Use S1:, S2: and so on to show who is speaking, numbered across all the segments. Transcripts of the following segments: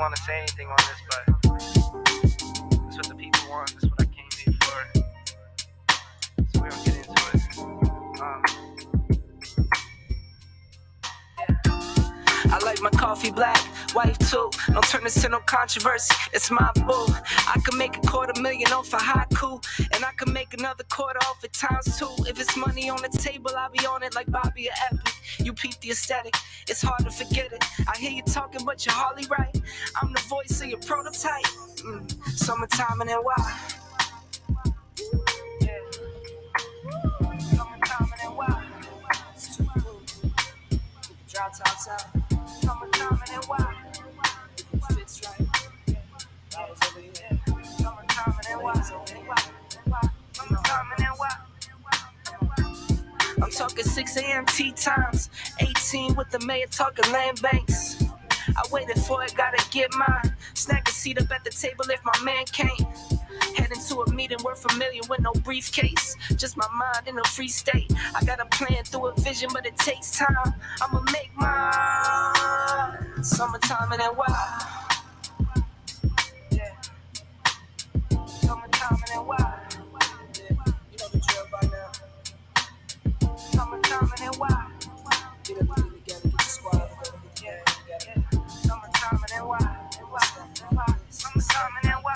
S1: want to say anything on this, but that's what the people want. That's what I came here for. So we're gonna get into it. I like my coffee black, white too. Don't turn this into no controversy. It's my boo. I can make $250,000 off a haiku, and I can make another quarter off it times 2. If it's money on the table, I'll be on it like Bobby or Epic. You peep the aesthetic, it's hard to forget it. I hear you talking, but you're hardly right. I'm the voice of your prototype. Summertime and then why? Yeah. Summertime and then why? It's too cool. Drop tops out. Summertime and then why? It fits right. I was over here. Summertime and then why? Summertime and then why? I'm talking 6 a.m. tea times. 18 with the mayor talking land banks. I waited for it, gotta get mine. Snag a seat up at the table if my man can't. Head into a meeting worth $1 million with no briefcase. Just my mind in a free state. I got a plan through a vision, but it takes time. I'ma make mine. Summertime and then why? Yeah. Summertime and then why? Yeah. You know the drill by now. Summertime and then why? Get everything together, get the squad together, get the band together. Summertime and then why? Summertime and then why?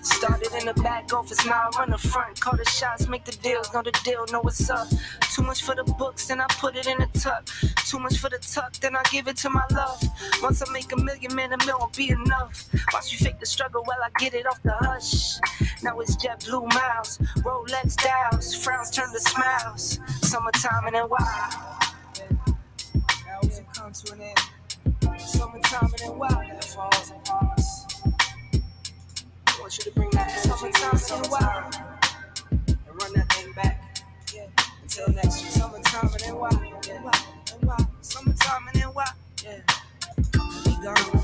S1: Started in the back office, now I run the front. Call the shots, make the deals, know the deal, know what's up. Too much for the books, then I put it in a tuck. Too much for the tuck, then I give it to my love. Once I make $1 million, man, $1 million won't be enough. Watch you fake the struggle while I get it off the hush. Now it's jet blue miles, Rolex dials, frowns turn to smiles. Summertime and then why? Now it's come to an end. Summertime and then why? That falls upon us. I want you to bring that summertime and why? And run that thing back. Yeah. Until next year. Summertime and then why? Yeah. And why? Summertime and then why? Yeah. Be gone.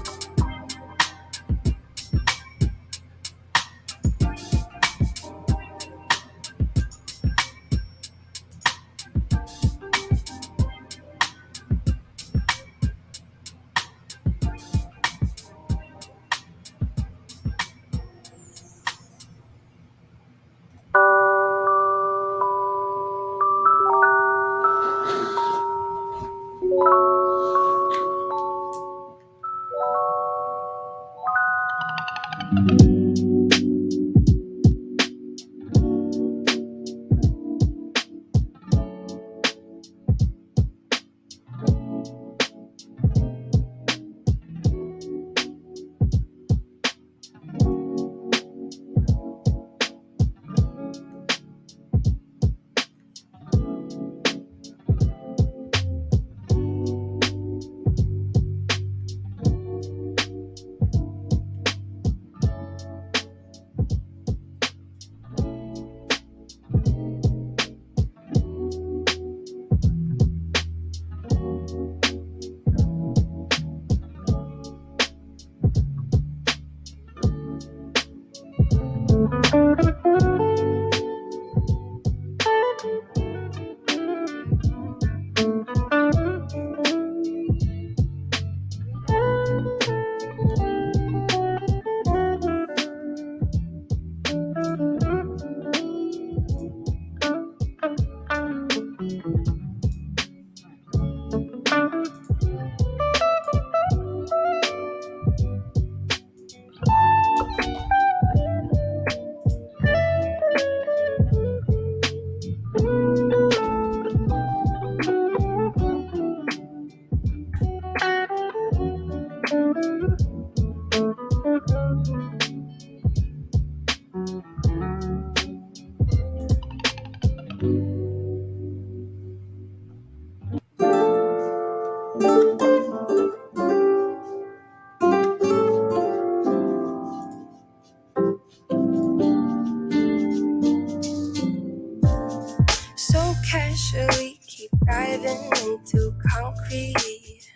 S2: Casually keep diving into concrete,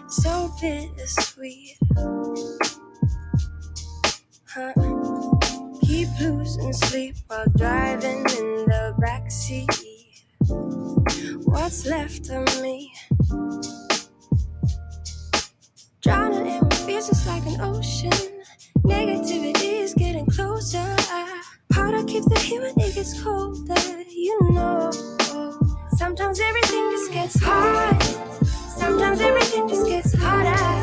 S2: so bittersweet, huh? Keep losing sleep while driving in the backseat. What's left of me? Drowning in what feels just like an ocean. Negativity is getting closer. Harder keeps the heat when it gets colder. You know, sometimes everything just gets hard. Sometimes everything just gets harder.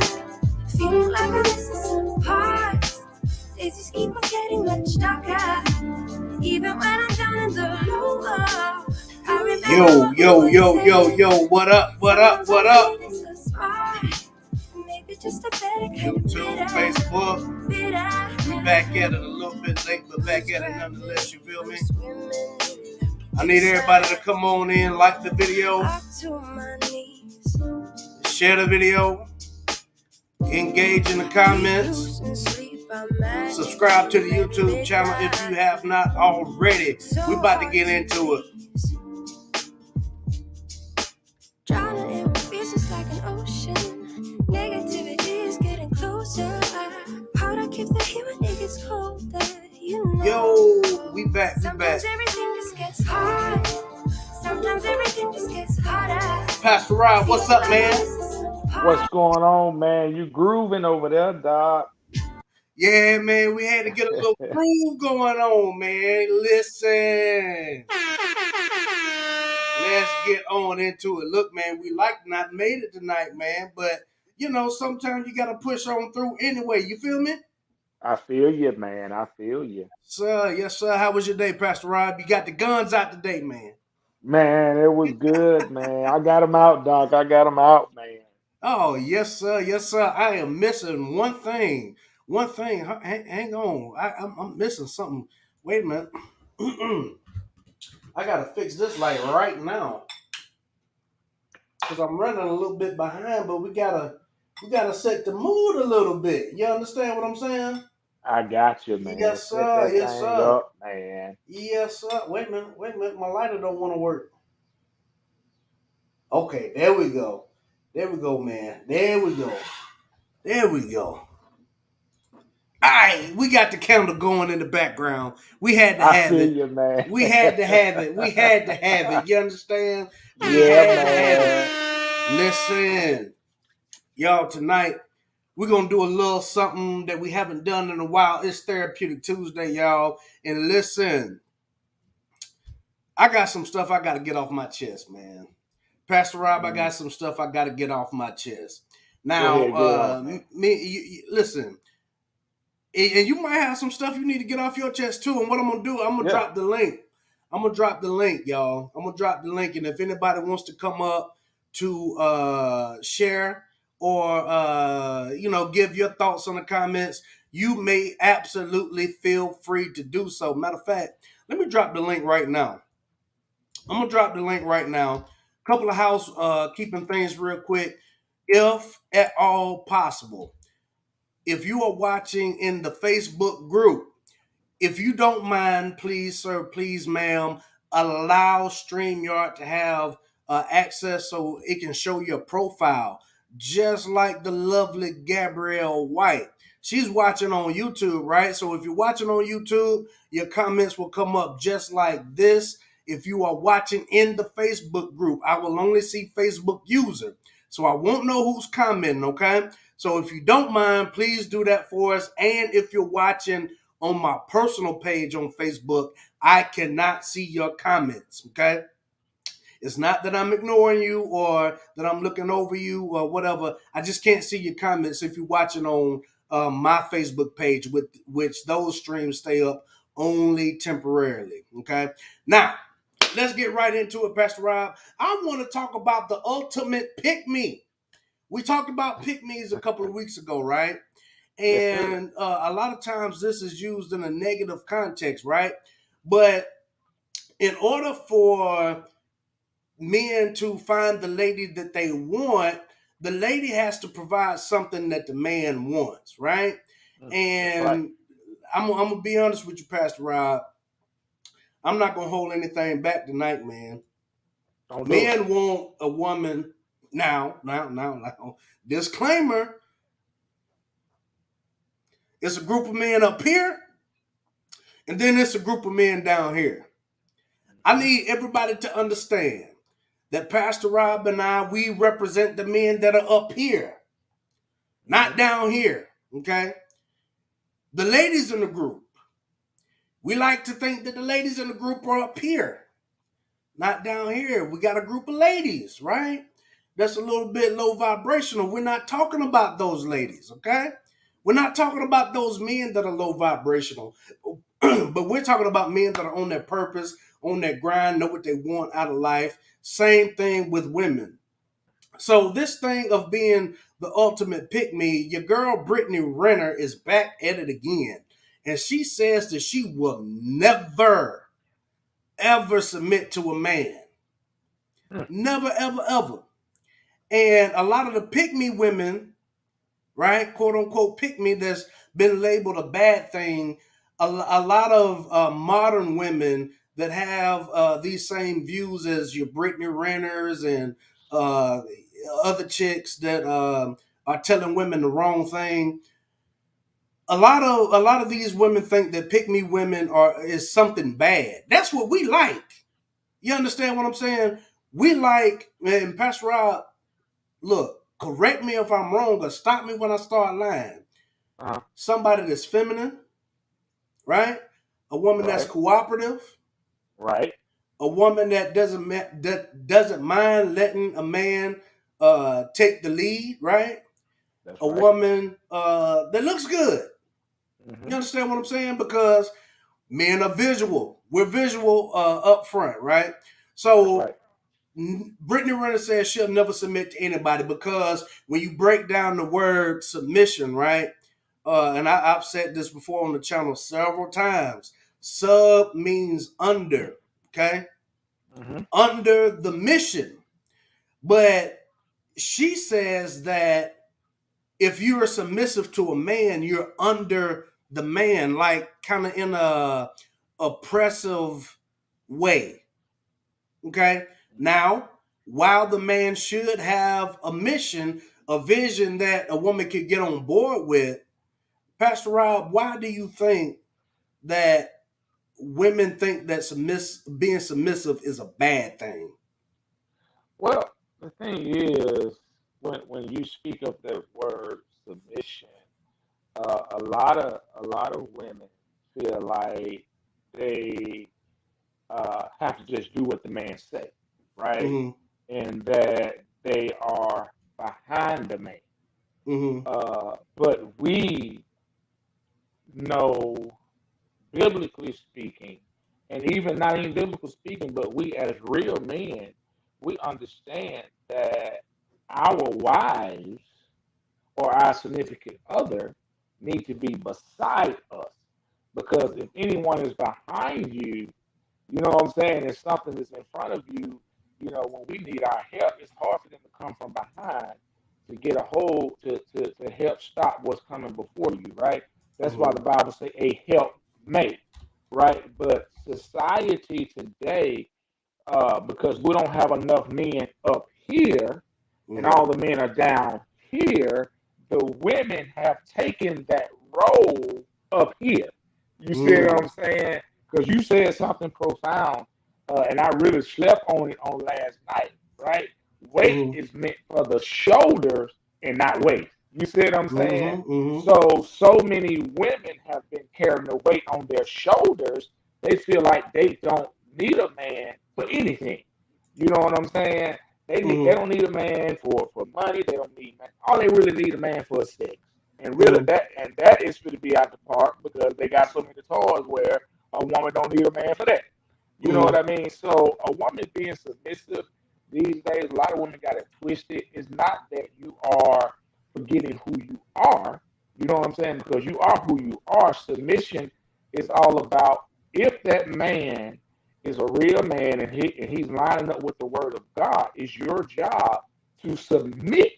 S2: Feeling like I'm missing some parts. Days just keep on getting much darker. Even when I'm down in the low.
S1: Yo, what up? YouTube, Facebook, we back at it a little bit late, but back at it nonetheless, you feel me? I need everybody to come on in, like the video, share the video, engage in the comments, subscribe to the YouTube channel if you have not already. We about to get into it.
S2: Drowning in what feels just like an ocean. Negativity is getting closer. Harder keeps the heat when it gets colder. You know.
S1: Yo, we back.
S2: Sometimes everything just gets hard. Sometimes everything just gets harder.
S1: Pastor Rob, what's up, man?
S3: What's going on, man? You grooving over there, dog?
S1: Yeah, man, we had to get a little groove going on, man. Listen. Let's get on into it. Look, man, we not made it tonight, man, but sometimes you gotta push on through anyway. You feel me?
S3: I feel you, man. I feel you.
S1: Sir, yes, sir. How was your day, Pastor Rob? You got the guns out today, man.
S3: Man, it was good, man. I got him out, Doc. I got him out, man.
S1: Oh, yes, sir. Yes, sir. I am missing one thing. Hang on. I'm missing something. Wait a minute. I gotta fix this light right now. Because I'm running a little bit behind, but we gotta set the mood a little bit. You understand what I'm saying?
S3: I got you, man.
S1: Yes,
S3: Set
S1: sir.
S3: that
S1: Yes,
S3: thing
S1: sir.
S3: up, man.
S1: Yes, sir. Wait a minute. My lighter don't want to work. Okay, there we go. There we go, man. There we go. All right, we got the candle going in the background. We had to have
S3: I
S1: it.
S3: feel you, man.
S1: We had to have it. You understand?
S3: Yeah, man.
S1: Listen, y'all, tonight we're going to do a little something that we haven't done in a while. It's Therapeutic Tuesday, y'all. And listen, I got some stuff I got to get off my chest, man. Pastor Rob, I got some stuff I got to get off my chest. Now, listen, and you might have some stuff you need to get off your chest too. And what I'm going to do, I'm going to drop the link. I'm going to drop the link, y'all. I'm going to drop the link. And if anybody wants to come up to share or, give your thoughts on the comments, you may absolutely feel free to do so. Matter of fact, let me drop the link right now. I'm going to drop the link right now. Couple of housekeeping things real quick. If at all possible, if you are watching in the Facebook group, if you don't mind, please, sir, please, ma'am, allow StreamYard to have access so it can show your profile, just like the lovely Gabrielle White. She's watching on YouTube, right? So if you're watching on YouTube, your comments will come up just like this. If you are watching in the Facebook group, I will only see Facebook user. So I won't know who's commenting, okay? So if you don't mind, please do that for us. And if you're watching on my personal page on Facebook, I cannot see your comments, okay? It's not that I'm ignoring you or that I'm looking over you or whatever. I just can't see your comments if you're watching on my Facebook page, with which those streams stay up only temporarily, okay? Now, let's get right into it, Pastor Rob. I want to talk about the ultimate pick-me. We talked about pick-me's a couple of weeks ago, right? And a lot of times this is used in a negative context, right? But in order for men to find the lady that they want, the lady has to provide something that the man wants, right? And
S3: right.
S1: I'm going to be honest with you, Pastor Rob. I'm not going to hold anything back tonight, man. Men want a woman now. Disclaimer. It's a group of men up here, and then it's a group of men down here. I need everybody to understand that Pastor Rob and I, we represent the men that are up here.
S4: Not down here, okay? The ladies in the group, we like to think that the ladies in the group are up here, not down here. We got a group of ladies, right? That's a little bit low vibrational. We're not talking about those ladies, okay? We're not talking about those men that are low vibrational, but we're talking about men that are on their purpose, on their grind, know what they want out of life. Same thing with women. So this thing of being the ultimate pick me, your girl Brittany Renner is back at it again. And she says that she will never, ever submit to a man. Never, ever, ever. And a lot of the pick me women, right, quote unquote pick me, that's been labeled a bad thing. A lot of modern women that have these same views as your Brittany Renners and uh, other chicks that are telling women the wrong thing. A lot of these women think that pick me women is something bad. That's what we like. You understand what I'm saying? We like, and Pastor Rob, look, correct me if I'm wrong or stop me when I start lying. Somebody that's feminine, right? A woman that's cooperative,
S3: Right.
S4: a woman that doesn't mind letting a man take the lead, right?
S3: That's
S4: A
S3: right.
S4: woman that looks good.
S3: Mm-hmm.
S4: You understand what I'm saying? Because men are visual. We're visual up front, right? So
S3: Right.
S4: Brittany Renner says she'll never submit to anybody because when you break down the word submission, right? And I've said this before on the channel several times. Sub means under, okay?
S3: Mm-hmm.
S4: Under the mission. But she says that if you're submissive to a man, you're under the man, like kind of in a oppressive way. Okay. Now, while the man should have a mission, a vision that a woman could get on board with, Pastor Rob, why do you think that women think that being submissive is a bad thing?
S3: Well, the thing is, when you speak of the word submission, a lot of women feel like they have to just do what the man say, right?
S4: Mm-hmm.
S3: And that they are behind the man.
S4: Mm-hmm.
S3: But we know, biblically speaking, and even not even biblical speaking, but we as real men, we understand that our wives or our significant other need to be beside us. Because if anyone is behind you, you know what I'm saying, it's something that's in front of you, when we need our help, it's hard for them to come from behind to get a hold to help stop what's coming before you, right? That's why the Bible say a help mate, right? But society today, because we don't have enough men up here and
S4: Mm-hmm.
S3: all the men are down here, the women have taken that role up here. You see what I'm saying? Because you said something profound, and I really slept on it on last night, right? Weight
S4: Mm-hmm.
S3: is meant for the shoulders and not waist. You see what I'm saying?
S4: Mm-hmm. Mm-hmm.
S3: So many women have been carrying the weight on their shoulders. They feel like they don't need a man for anything. You know what I'm saying? They
S4: Mm-hmm.
S3: don't need a man for money. They don't need man. All they really need a man for is sex. And really
S4: Mm-hmm.
S3: that is going to be out the park because they got so many toys where a woman don't need a man for that. You know
S4: Mm-hmm.
S3: what I mean? So a woman being submissive these days, a lot of women got it twisted. It's not that you are forgetting who you are. You know what I'm saying? Because you are who you are. Submission is all about if that man is a real man and he's lining up with the word of God, it's your job to submit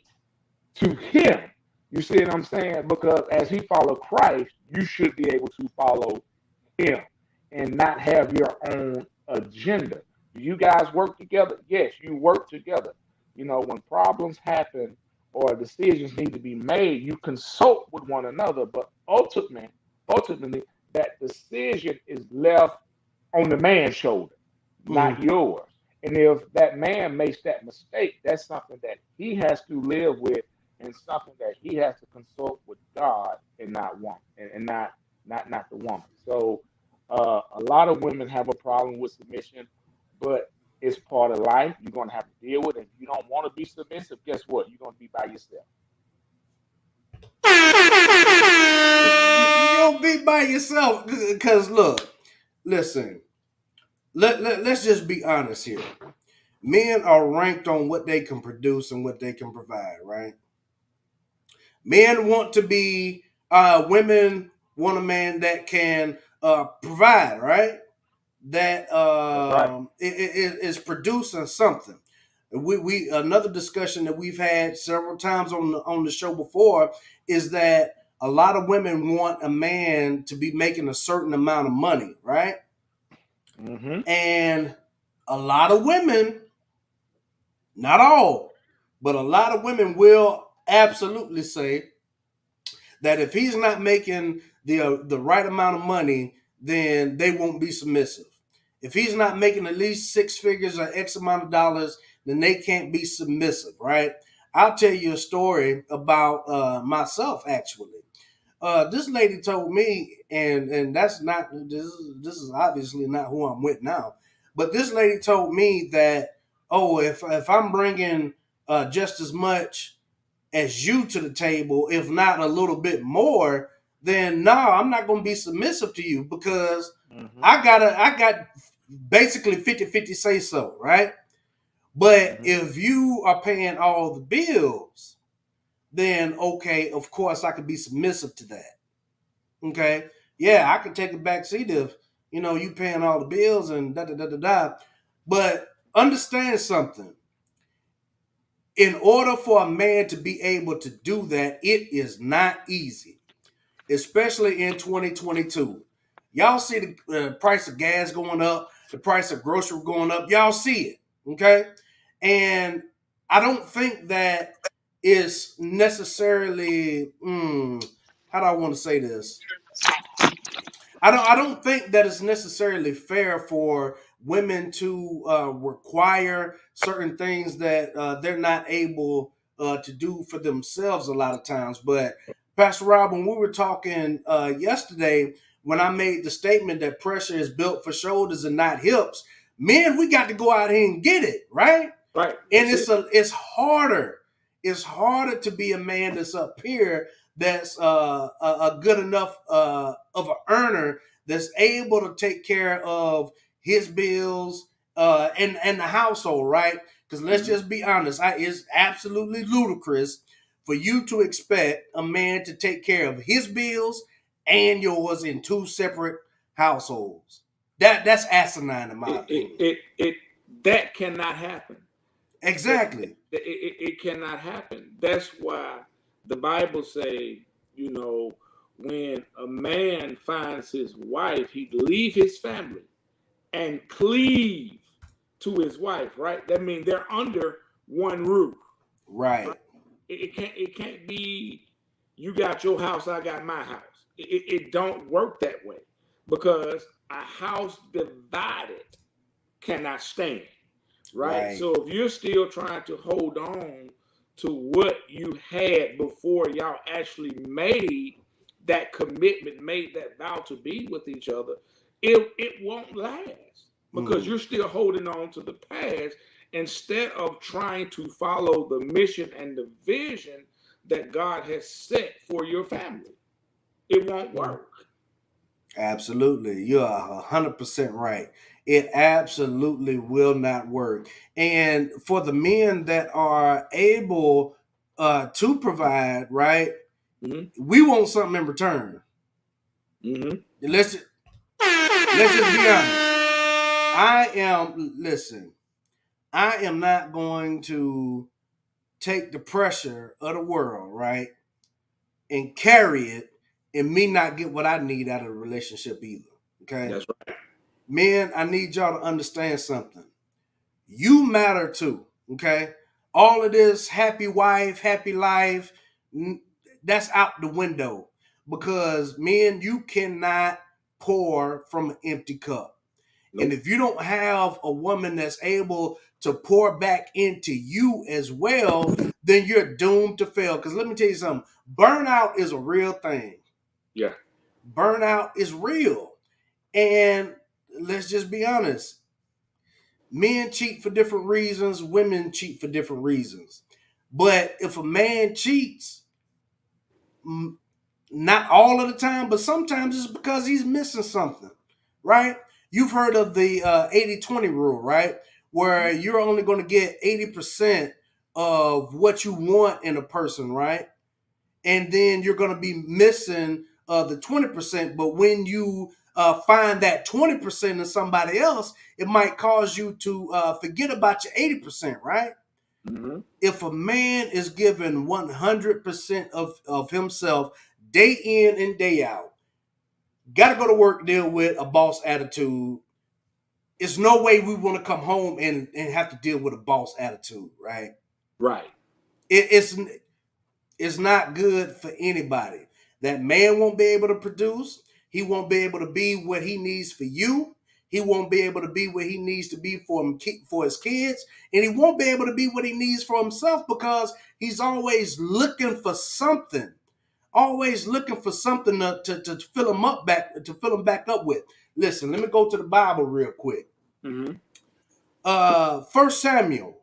S3: to him. You see what I'm saying? Because as he followed Christ, you should be able to follow him and not have your own agenda. Do you guys work together? Yes, you work together. When problems happen or decisions need to be made, you consult with one another, but ultimately, that decision is left on the man's shoulder,
S4: Mm-hmm.
S3: not yours. And if that man makes that mistake, that's something that he has to live with and something that he has to consult with God and not woman, and not the woman. So a lot of women have a problem with submission, but it's part of life. You're gonna have to deal with it. If you don't want to be submissive, guess what? You're gonna be by yourself.
S4: You don't be by yourself. Because look, listen, let's just be honest here. Men are ranked on what they can produce and what they can provide, right? Men want to be, women want a man that can provide, right? That
S3: That's right.
S4: is producing something. We another discussion that we've had several times on the show before is that a lot of women want a man to be making a certain amount of money, right?
S3: Mm-hmm.
S4: And a lot of women, not all, but a lot of women will absolutely say that if he's not making the right amount of money, then they won't be submissive. If he's not making at least six figures or X amount of dollars, then they can't be submissive, right? I'll tell you a story about myself actually. This lady told me, and that's not this is obviously not who I'm with now, but this lady told me that, oh, if I'm bringing just as much as you to the table, if not a little bit more, then no, I'm not going to be submissive to you because
S3: Mm-hmm.
S4: I got basically 50-50 say so, right? But
S3: Mm-hmm.
S4: if you are paying all the bills, then okay, of course I could be submissive to that. Okay. Yeah, I could take a back seat if you paying all the bills and da da da da da. But understand something. In order for a man to be able to do that, it is not easy, especially in 2022. Y'all see the price of gas going up, the price of grocery going up. Y'all see it, okay? And I don't think that is necessarily. How do I want to say this? I don't think that it's necessarily fair for women to require certain things that they're not able to do for themselves a lot of times. But Pastor Rob, when we were talking yesterday, when I made the statement that pressure is built for shoulders and not hips, men, we got to go out here and get it, right?
S3: Right.
S4: And
S3: That's it.
S4: it's harder. It's harder to be a man that's up here that's a good enough of an earner that's able to take care of his bills and the household, right? Because let's
S3: Mm-hmm.
S4: just be honest, it's absolutely ludicrous for you to expect a man to take care of his bills and yours in two separate households. That's asinine in my
S3: It, it,
S4: opinion.
S3: it, it, that cannot happen.
S4: Exactly.
S3: It cannot happen. That's why the Bible say, when a man finds his wife, he leave his family and cleave to his wife. Right? That means they're under one roof.
S4: Right.
S3: It can't be you got your house, I got my house. It don't work that way because a house divided cannot stand, right?
S4: Right.
S3: So if you're still trying to hold on to what you had before y'all actually made that commitment, made that vow to be with each other, it won't last because
S4: Mm.
S3: you're still holding on to the past instead of trying to follow the mission and the vision that God has set for your family. It won't work.
S4: Absolutely. You are 100% right. It absolutely will not work. And for the men that are able to provide, right,
S3: Mm-hmm.
S4: we want something in return.
S3: Mm-hmm.
S4: Let's just, let's just be honest. Listen, I am not going to take the pressure of the world, right, and carry it and me not get what I need out of the relationship either. Okay.
S3: That's right.
S4: Men, I need y'all to understand something. You matter too, okay? All of this happy wife, happy life, that's out the window because men, you cannot pour from an empty cup.
S3: Nope.
S4: And if you don't have a woman that's able to pour back into you as well, then you're doomed to fail. Because let me tell you something, burnout is a real thing.
S3: Yeah.
S4: Burnout is real. And let's just be honest. Men cheat for different reasons, women cheat for different reasons. But if a man cheats, not all of the time, but sometimes it's because he's missing something, right? You've heard of the 80-20 rule, right? Where you're only going to get 80% of what you want in a person, right? And then you're going to be missing the 20%. But when you find that 20% in somebody else, it might cause you to forget about your 80%, right?
S3: Mm-hmm.
S4: If a man is given 100% of himself day in and day out, got to go to work, deal with a boss attitude, it's no way we want to come home and have to deal with a boss attitude, right?
S3: Right.
S4: It's not good for anybody. That man won't be able to produce. He won't be able to be what he needs for you. He won't be able to be what he needs to be for his kids. And he won't be able to be what he needs for himself because he's always looking for something. Always looking for something to fill him up back, to fill him back up with. Listen, let me go to the Bible real quick.
S3: Mm-hmm.
S4: 1 Samuel,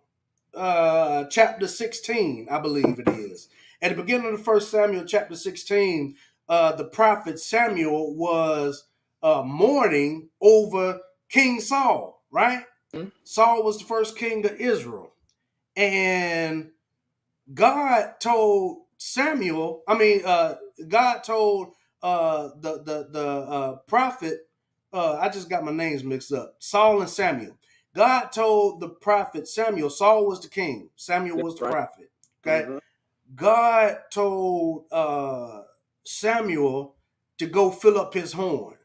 S4: chapter 16, I believe it is. At the beginning of the 1 Samuel chapter 16, the prophet Samuel was mourning over King Saul, right?
S3: Mm-hmm.
S4: Saul was the first king of Israel. And God told God told the prophet, I just got my names mixed up, Saul and Samuel. God told the prophet Samuel, Saul was the king, Samuel was the prophet. Okay.
S3: Mm-hmm.
S4: God told Samuel to go fill up his horn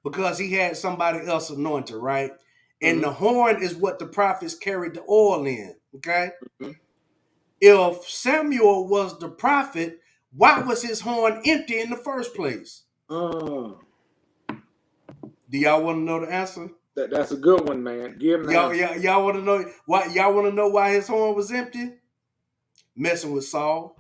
S4: because he had somebody else anointed, right? And
S3: Mm-hmm.
S4: the horn is what the prophets carried the oil in. Okay.
S3: Mm-hmm.
S4: If Samuel was the prophet, why was his horn empty in the first place? Do y'all want to know the answer?
S3: That's a good one, man. Give him
S4: y'all want to know why? Y'all want to know why his horn was empty? Messing with Saul.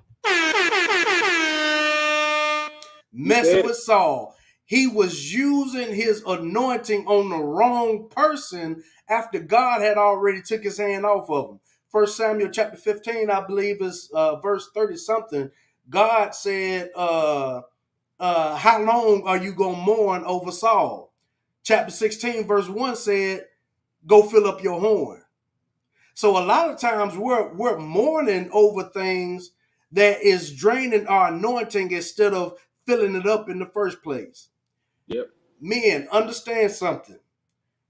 S4: Messing with Saul. He was using his anointing on the wrong person after God had already took his hand off of him. 1 Samuel chapter 15, I believe is verse 30 something. God said, how long are you going to mourn over Saul? Chapter 16, verse 1 said, go fill up your horn. So a lot of times we're mourning over things that is draining our anointing instead of filling it up in the first place.
S3: Yep.
S4: Men, understand something.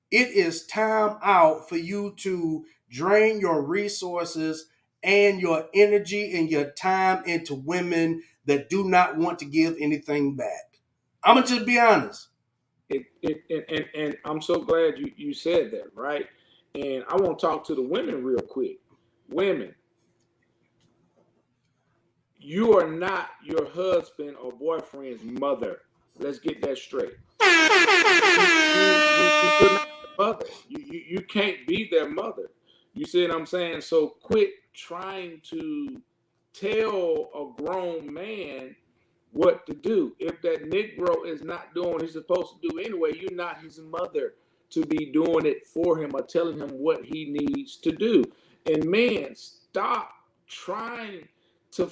S4: It is time out for you to drain your resources and your energy and your time into women that do not want to give anything back. I'm going to just be honest.
S3: And I'm so glad you said that, right? And I want to talk to the women real quick. Women, you are not your husband or boyfriend's mother. Let's get that straight. You're not their mother. You can't be their mother. You see what I'm saying? So quit trying to tell a grown man what to do. If that Negro is not doing what he's supposed to do anyway, you're not his mother to be doing it for him or telling him what he needs to do. And man, stop trying to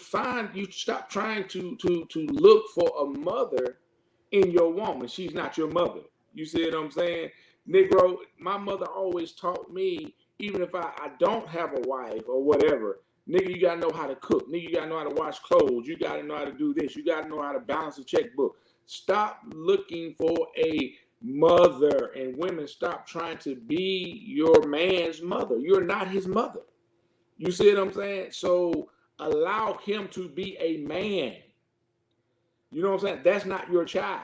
S3: look for a mother in your woman. She's not your mother. You see what I'm saying? Negro, my mother always taught me, even if I don't have a wife or whatever, nigga, you gotta know how to cook. Nigga, you gotta know how to wash clothes. You gotta know how to do this. You gotta know how to balance a checkbook. Stop looking for a mother, and women, stop trying to be your man's mother. You're not his mother. You see what I'm saying? So allow him to be a man. You know what I'm saying? That's not your child.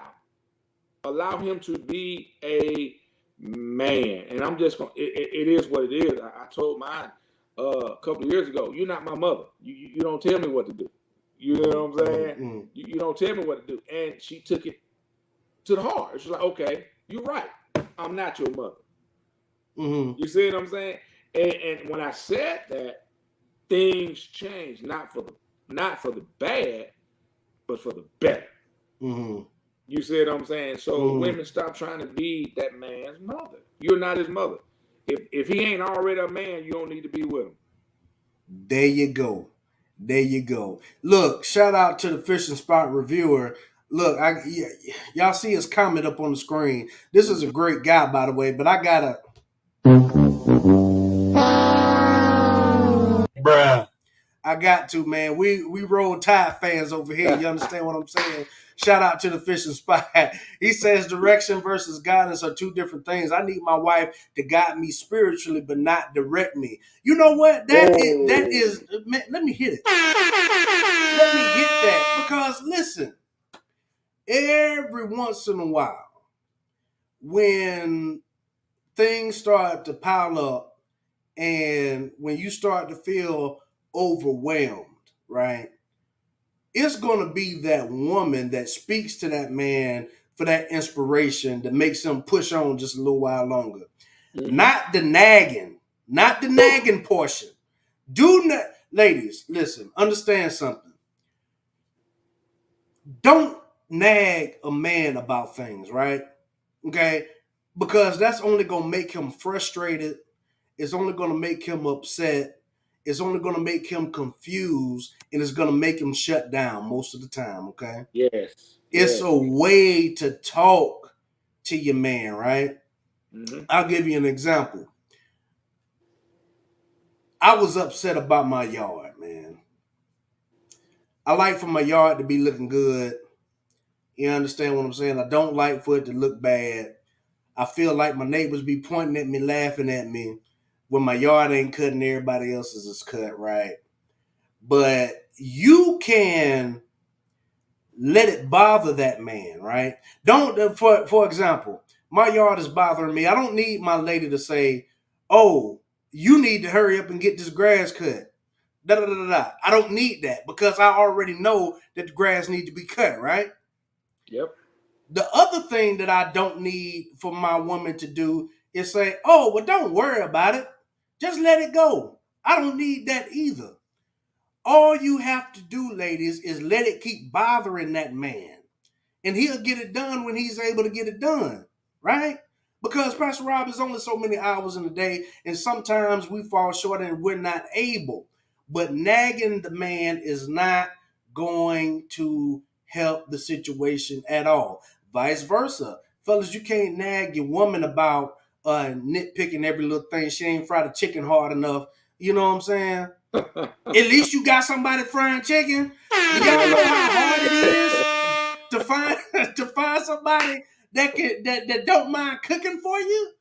S3: Allow him to be a man. And I'm just going to, it is what it is. I told mine a couple of years ago, you're not my mother. You don't tell me what to do. You know what I'm saying? Mm-hmm. You don't tell me what to do. And she took it to the heart. She's like, okay, you're right. I'm not your mother.
S4: Mm-hmm.
S3: You see what I'm saying? And when I said that, things changed, not for the bad, but for the better.
S4: Mm-hmm.
S3: You see what I'm saying? So
S4: Mm-hmm.
S3: women, stop trying to be that man's mother. You're not his mother. If he ain't already a man, you don't need to be with him.
S4: There you go. There you go. Look, shout out to the Fishing Spot reviewer. Look, y'all see his comment up on the screen. This is a great guy, by the way, but I gotta. Bruh. I got to, man. We roll Tide fans over here. You understand what I'm saying? Shout out to the Fishing Spot. He says direction versus guidance are two different things. I need my wife to guide me spiritually, but not direct me. You know what? That is man, let me hit it. Let me hit that. Because listen, every once in a while, when things start to pile up and when you start to feel overwhelmed, right? It's going to be that woman that speaks to that man for that inspiration that makes him push on just a little while longer. Mm-hmm. Not the nagging portion. Do not, ladies, listen, understand something. Don't nag a man about things, right? Okay? Because that's only going to make him frustrated. It's only going to make him upset. It's only going to make him confused, and it's going to make him shut down most of the time, okay?
S3: Yes.
S4: It's a way to talk to your man, right?
S3: Mm-hmm.
S4: I'll give you an example. I was upset about my yard, man. I like for my yard to be looking good. You understand what I'm saying? I don't like for it to look bad. I feel like my neighbors be pointing at me, laughing at me when my yard ain't cut and everybody else's is cut, right? But you can let it bother that man, right? Don't, for example, my yard is bothering me. I don't need my lady to say, oh, you need to hurry up and get this grass cut. Da, da, da, da, da. I don't need that because I already know that the grass needs to be cut, right?
S3: Yep.
S4: The other thing that I don't need for my woman to do is say, oh, well, don't worry about it. Just let it go. I don't need that either. All you have to do, ladies, is let it keep bothering that man. And he'll get it done when he's able to get it done, right? Because Pastor Rob is only so many hours in a day, and sometimes we fall short and we're not able. But nagging the man is not going to help the situation at all. Vice versa. Fellas, you can't nag your woman about nitpicking every little thing. She ain't fried a chicken hard enough. You know what I'm saying? At least you got somebody frying chicken. You gotta know how hard it is to find somebody that don't mind cooking for you.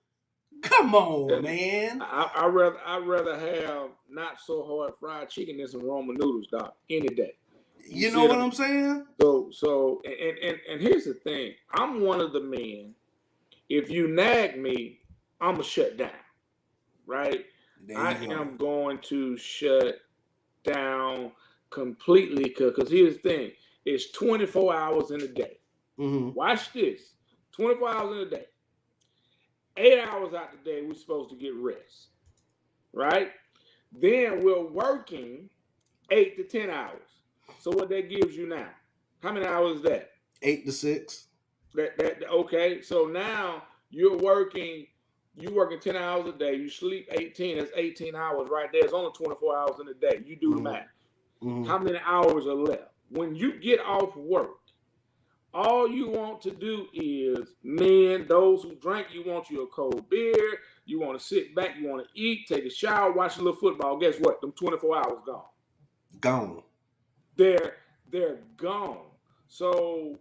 S4: Come on, man.
S3: I'd rather have not so hard fried chicken than some Roman noodles, doc, any day.
S4: You know what I'm saying?
S3: So and here's the thing. I'm one of the men. If you nag me, I'ma shut down. Right? I am going to shut down completely because here's the thing. It's 24 hours in a day.
S4: Mm-hmm.
S3: Watch this. 24 hours in a day. 8 hours out the day, we're supposed to get rest. Right? Then we're working 8 to 10 hours. So what that gives you now? How many hours is that?
S4: 8 to 6.
S3: Okay. So now you're working 10 hours a day. You sleep 18. That's 18 hours right there. It's only 24 hours in a day. You do the math. Mm-hmm. How many hours are left? When you get off work, all you want to do is, men, those who drink, you want you a cold beer, you want to sit back, you want to eat, take a shower, watch a little football. Guess what? Them 24 hours gone.
S4: Gone.
S3: They're gone. So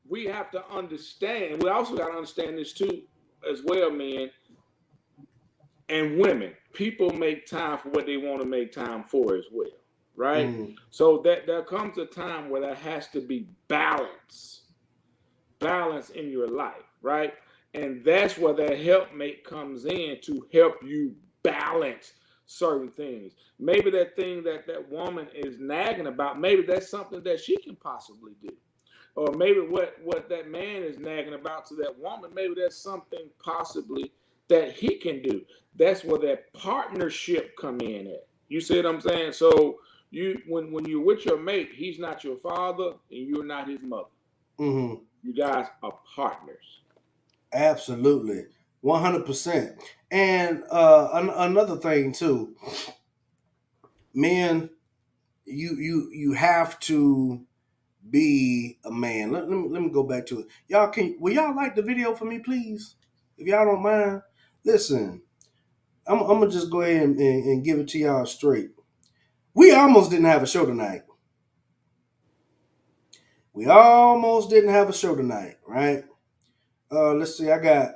S3: we have to understand, we also got to understand this too, as well, men and women. People make time for what they want to make time for as well, right? Mm. So that there comes a time where there has to be balance in your life, right? And that's where that helpmate comes in to help you balance certain things. Maybe that thing that woman is nagging about, maybe that's something that she can possibly do. Or maybe what that man is nagging about to that woman, maybe that's something possibly that he can do. That's where that partnership come in at. You see what I'm saying? So when you're with your mate, he's not your father and you're not his mother.
S4: Mm-hmm.
S3: You guys are partners.
S4: Absolutely, 100%. And another thing too, men, you have to be a man. Let me go back to it. Y'all will y'all like the video for me, please? If y'all don't mind. Listen, I'm gonna just go ahead and give it to y'all straight. We almost didn't have a show tonight. We almost didn't have a show tonight, right? Let's see, I got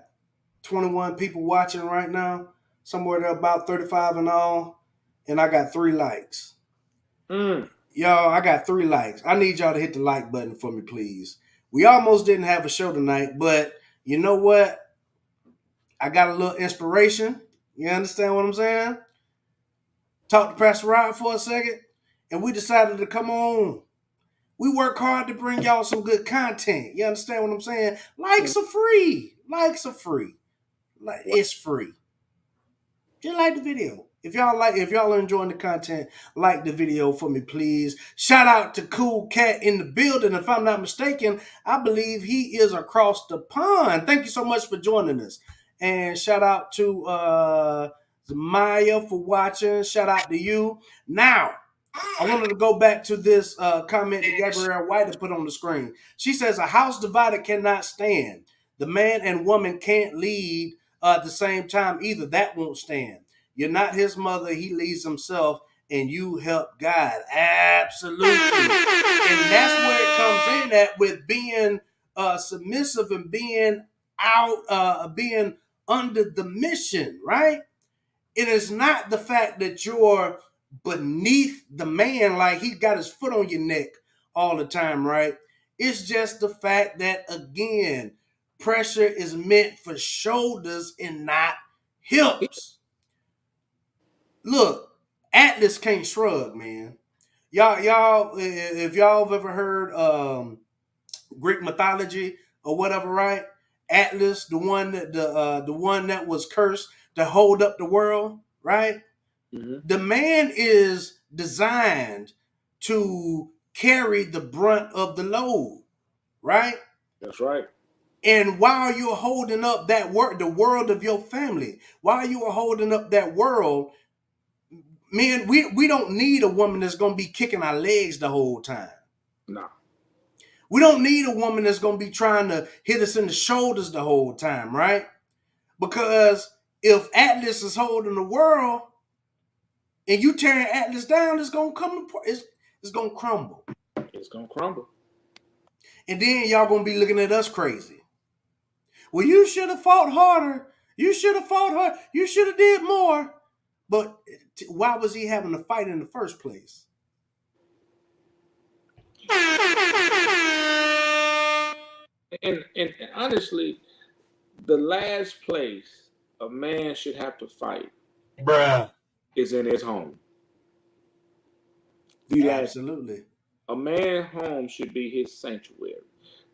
S4: 21 people watching right now, somewhere there about 35 and all, and I got 3 likes.
S3: Mm.
S4: Y'all, I got 3 likes. I need y'all to hit the like button for me, please. We almost didn't have a show tonight, but you know what? I got a little inspiration. You understand what I'm saying? Talked to Pastor Rod for a second, and we decided to come on. We work hard to bring y'all some good content. You understand what I'm saying? Likes are free. Likes are free. Like it's free. Just like the video. If y'all are enjoying the content, like the video for me, please. Shout out to Cool Cat in the building. If I'm not mistaken, I believe he is across the pond. Thank you so much for joining us. And shout out to Maya for watching. Shout out to you. Now, I wanted to go back to this comment that Gabrielle White had put on the screen. She says, a house divided cannot stand. The man and woman can't lead at the same time either. That won't stand. You're not his mother. He leads himself and you help guide. Absolutely. And that's where it comes in at with being submissive and being being under the mission, right? It is not the fact that you're beneath the man, like he got his foot on your neck all the time, right? It's just the fact that, again, pressure is meant for shoulders and not hips. Look, Atlas can't shrug, man. Y'all, if y'all have ever heard Greek mythology or whatever, right? Atlas, the one that was cursed to hold up the world, right?
S3: Mm-hmm.
S4: The man is designed to carry the brunt of the load, right?
S3: That's right.
S4: And while you're holding up that the world of your family, while you are holding up that world, man, we don't need a woman that's gonna be kicking our legs the whole time.
S3: No.
S4: We don't need a woman that's gonna be trying to hit us in the shoulders the whole time, right? Because if Atlas is holding the world and you tearing Atlas down, it's gonna it's gonna crumble.
S3: It's gonna crumble.
S4: And then y'all gonna be looking at us crazy. Well, you should have fought harder. You should have fought hard. You should have did more. But why was he having to fight in the first place?
S3: And honestly, the last place a man should have to fight,
S4: Bruh.
S3: is in his home. The last,
S4: Absolutely.
S3: a man's home should be his sanctuary.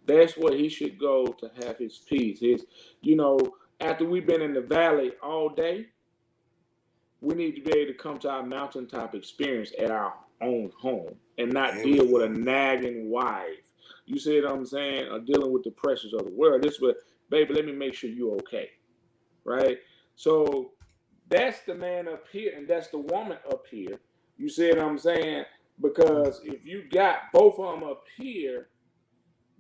S3: That's where he should go to have his peace. His, you know, after we've been in the valley all day, we need to be able to come to our mountaintop experience at our own home and not deal with a nagging wife. You see what I'm saying? Or dealing with the pressures of the world. This way, baby, let me make sure you're okay. Right? So that's the man up here and that's the woman up here. You see what I'm saying? Because if you got both of them up here,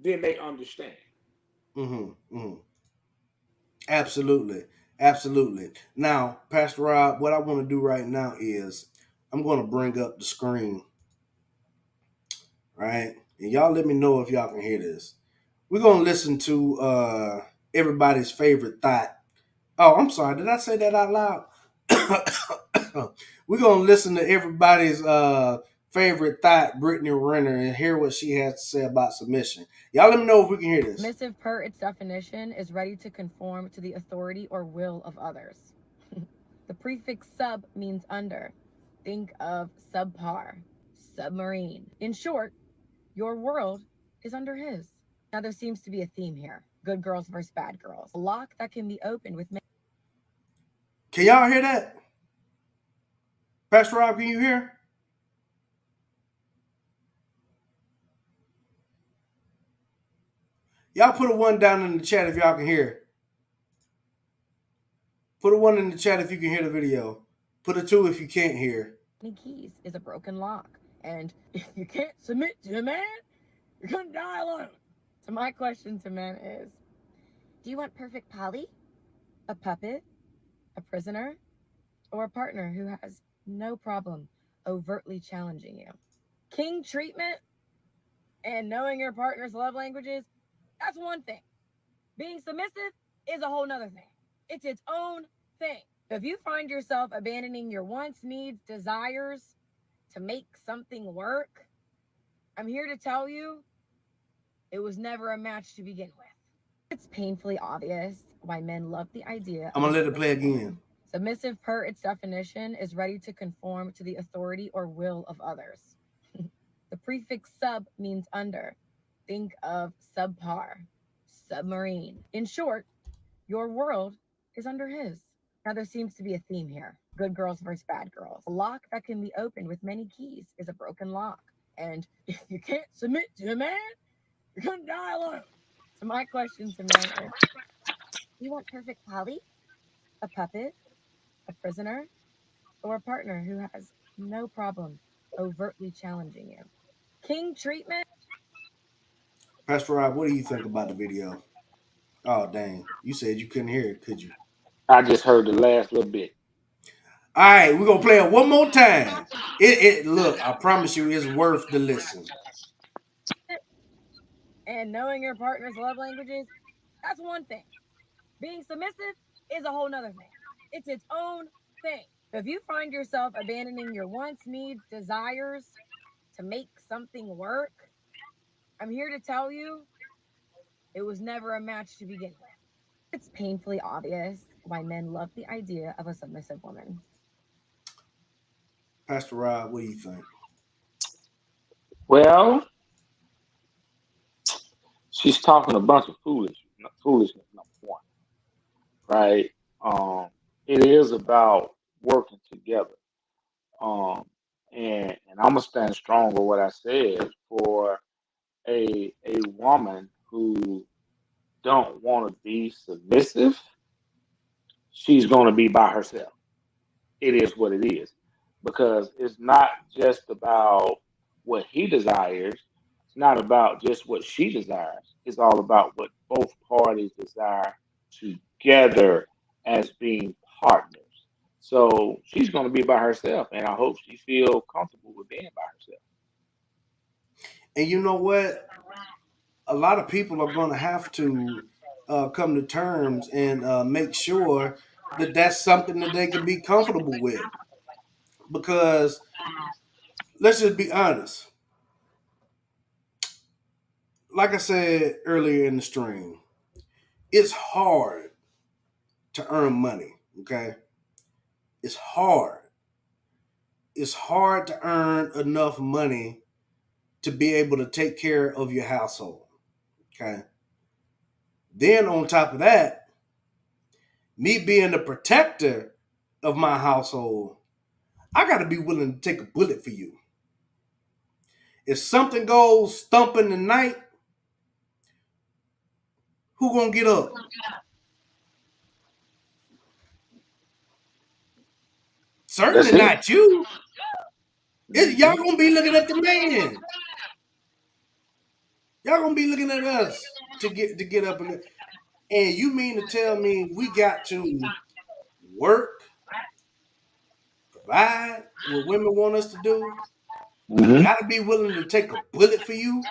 S3: then they understand.
S4: Mm-hmm. Mm-hmm. Absolutely. Absolutely. Now, Pastor Rob, what I want to do right now is I'm going to bring up the screen, right? And y'all let me know if y'all can hear this. We're going to listen to everybody's favorite thought. Oh, I'm sorry. Did I say that out loud? We're going to listen to everybody's favorite thought, Brittany Renner, and hear what she has to say about submission. Y'all let me know if we can hear this.
S5: Submissive, per its definition, is ready to conform to the authority or will of others. The prefix sub means under. Think of subpar, submarine. In short, your world is under his. Now, there seems to be a theme here: good girls versus bad girls. A lock that can be opened with.
S4: Can y'all hear that? Pastor Rob, can you hear? Y'all put a 1 down in the chat if y'all can hear. Put a 1 in the chat if you can hear the video. Put a 2 if you can't hear.
S5: Keys is a broken lock. And if you can't submit to a man, you're gonna die alone. So my question to men is, do you want perfect Polly? A puppet? A prisoner? Or a partner who has no problem overtly challenging you? King treatment and knowing your partner's love languages, that's one thing. Being submissive is a whole nother thing. It's its own thing. If you find yourself abandoning your wants, needs, desires to make something work, I'm here to tell you it was never a match to begin with. It's painfully obvious why men love the idea.
S4: I'm going to let it play again.
S5: Submissive, per its definition, is ready to conform to the authority or will of others. The prefix sub means under. Think of subpar, submarine. In short, your world is under his. Now, there seems to be a theme here: good girls versus bad girls. A lock that can be opened with many keys is a broken lock. And if you can't submit to a man, you're gonna die alone. So my question to men is, do you want perfect Polly? A puppet? A prisoner? Or a partner who has no problem overtly challenging you? King treatment?
S4: Pastor Rob, what do you think about the video? Oh, dang. You said you couldn't hear it, could you?
S3: I just heard the last little bit.
S4: All right, we're going to play it one more time. Look, I promise you, it's worth the listen.
S5: And knowing your partner's love languages, that's one thing. Being submissive is a whole nother thing. It's its own thing. If you find yourself abandoning your wants, needs, desires to make something work, I'm here to tell you it was never a match to begin with. It's painfully obvious why men love the idea of a submissive woman.
S4: Pastor Rob, what do you think?
S3: Well, she's talking a bunch of foolishness, number one, right? It is about working together. Um, and I'm gonna stand strong with what I said for a woman who don't want to be submissive. She's gonna be by herself. It is what it is, because it's not just about what he desires. It's not about just what she desires. It's all about what both parties desire together as being partners. So she's going to be by herself, and I hope she feels comfortable with being by herself.
S4: And you know what? A lot of people are going to have to come to terms and make sure that that's something that they can be comfortable with. Because let's just be honest. Like I said earlier in the stream, it's hard to earn money. Okay, it's hard. It's hard to earn enough money to be able to take care of your household. Okay. Then on top of that, me being the protector of my household, I got to be willing to take a bullet for you. If something goes thumping tonight, who gonna get up?
S3: That's
S4: Certainly
S3: it.
S4: not you. Y'all
S3: Mhm.
S4: gonna be looking at the man. Y'all gonna be looking at us to get up and you mean to tell me we got to work, provide what women want us to do?
S3: Mhm.
S4: Got to be willing to take a bullet for you?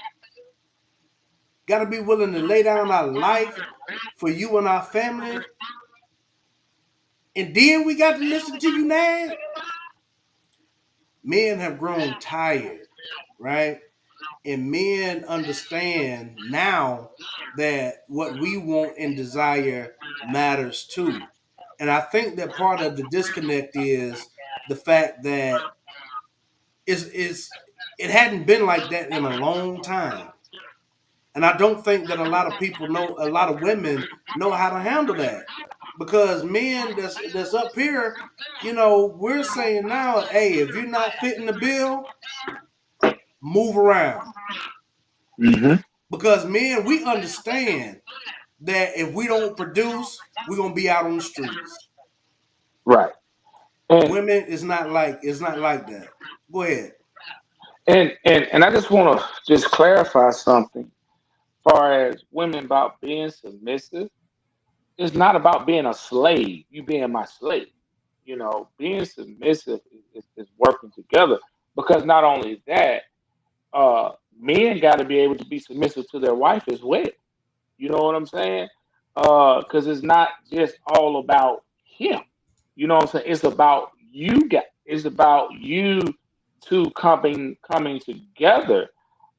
S4: Got to be willing to lay down our life for you and our family? And then we got to listen to you nag? Men have grown tired, right? And men understand now that what we want and desire matters too. And I think that part of the disconnect is the fact that it hadn't been like that in a long time. And I don't think that a lot of people know, a lot of women know how to handle that. Because men that's up here, we're saying now, hey, if you're not fitting the bill, move around.
S3: Mm-hmm.
S4: Because men, we understand that if we don't produce, we're gonna be out on the streets.
S3: Right. And
S4: Women is not like that. Go ahead.
S3: and I just want to just clarify something. As far as women about being submissive, it's not about being a slave. You being my slave. Being submissive is working together. Because not only that, men got to be able to be submissive to their wife as well. You know what I'm saying? Because it's not just all about him. You know what I'm saying? It's about you guys. It's about you two coming together.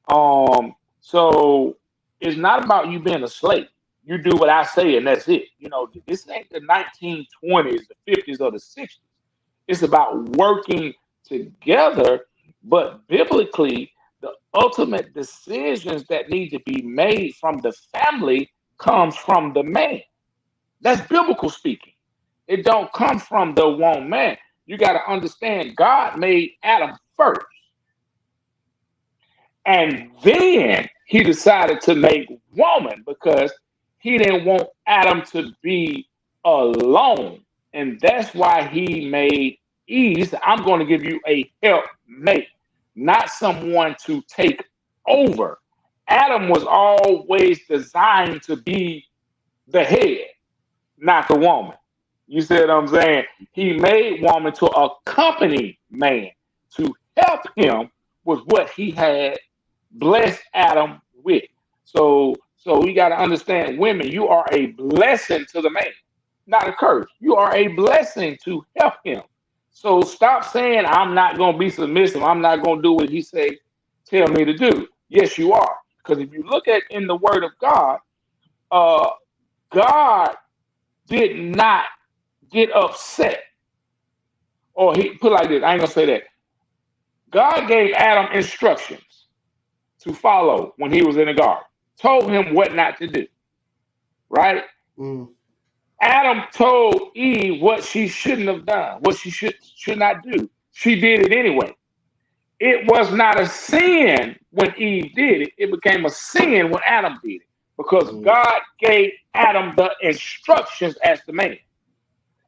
S3: So it's not about you being a slave. You do what I say and that's it. This ain't the 1920s, the 50s, or the 60s. It's about working together, but biblically, the ultimate decisions that need to be made from the family comes from the man. That's biblical speaking. It don't come from the one man. You got to understand God made Adam first. And then he decided to make woman because he didn't want Adam to be alone. And that's why he made Eve. He said, I'm going to give you a helpmate, not someone to take over. Adam was always designed to be the head, not the woman. You see what I'm saying? He made woman to accompany man, to help him with what he had blessed Adam with. So we got to understand, women, you are a blessing to the man, not a curse. You are a blessing to help him. So stop saying I'm not going to be submissive. I'm not going to do what he say, tell me to do. Yes, you are. Because if you look at in the Word of God, God did not get upset, or he put it like this. I ain't gonna say that. God gave Adam instructions to follow when he was in the garden. Told him what not to do. Right?
S4: Mm.
S3: Adam told Eve what she shouldn't have done, what she should not do. She did it anyway. It was not a sin when Eve did it. It became a sin when Adam did it because God gave Adam the instructions as the man.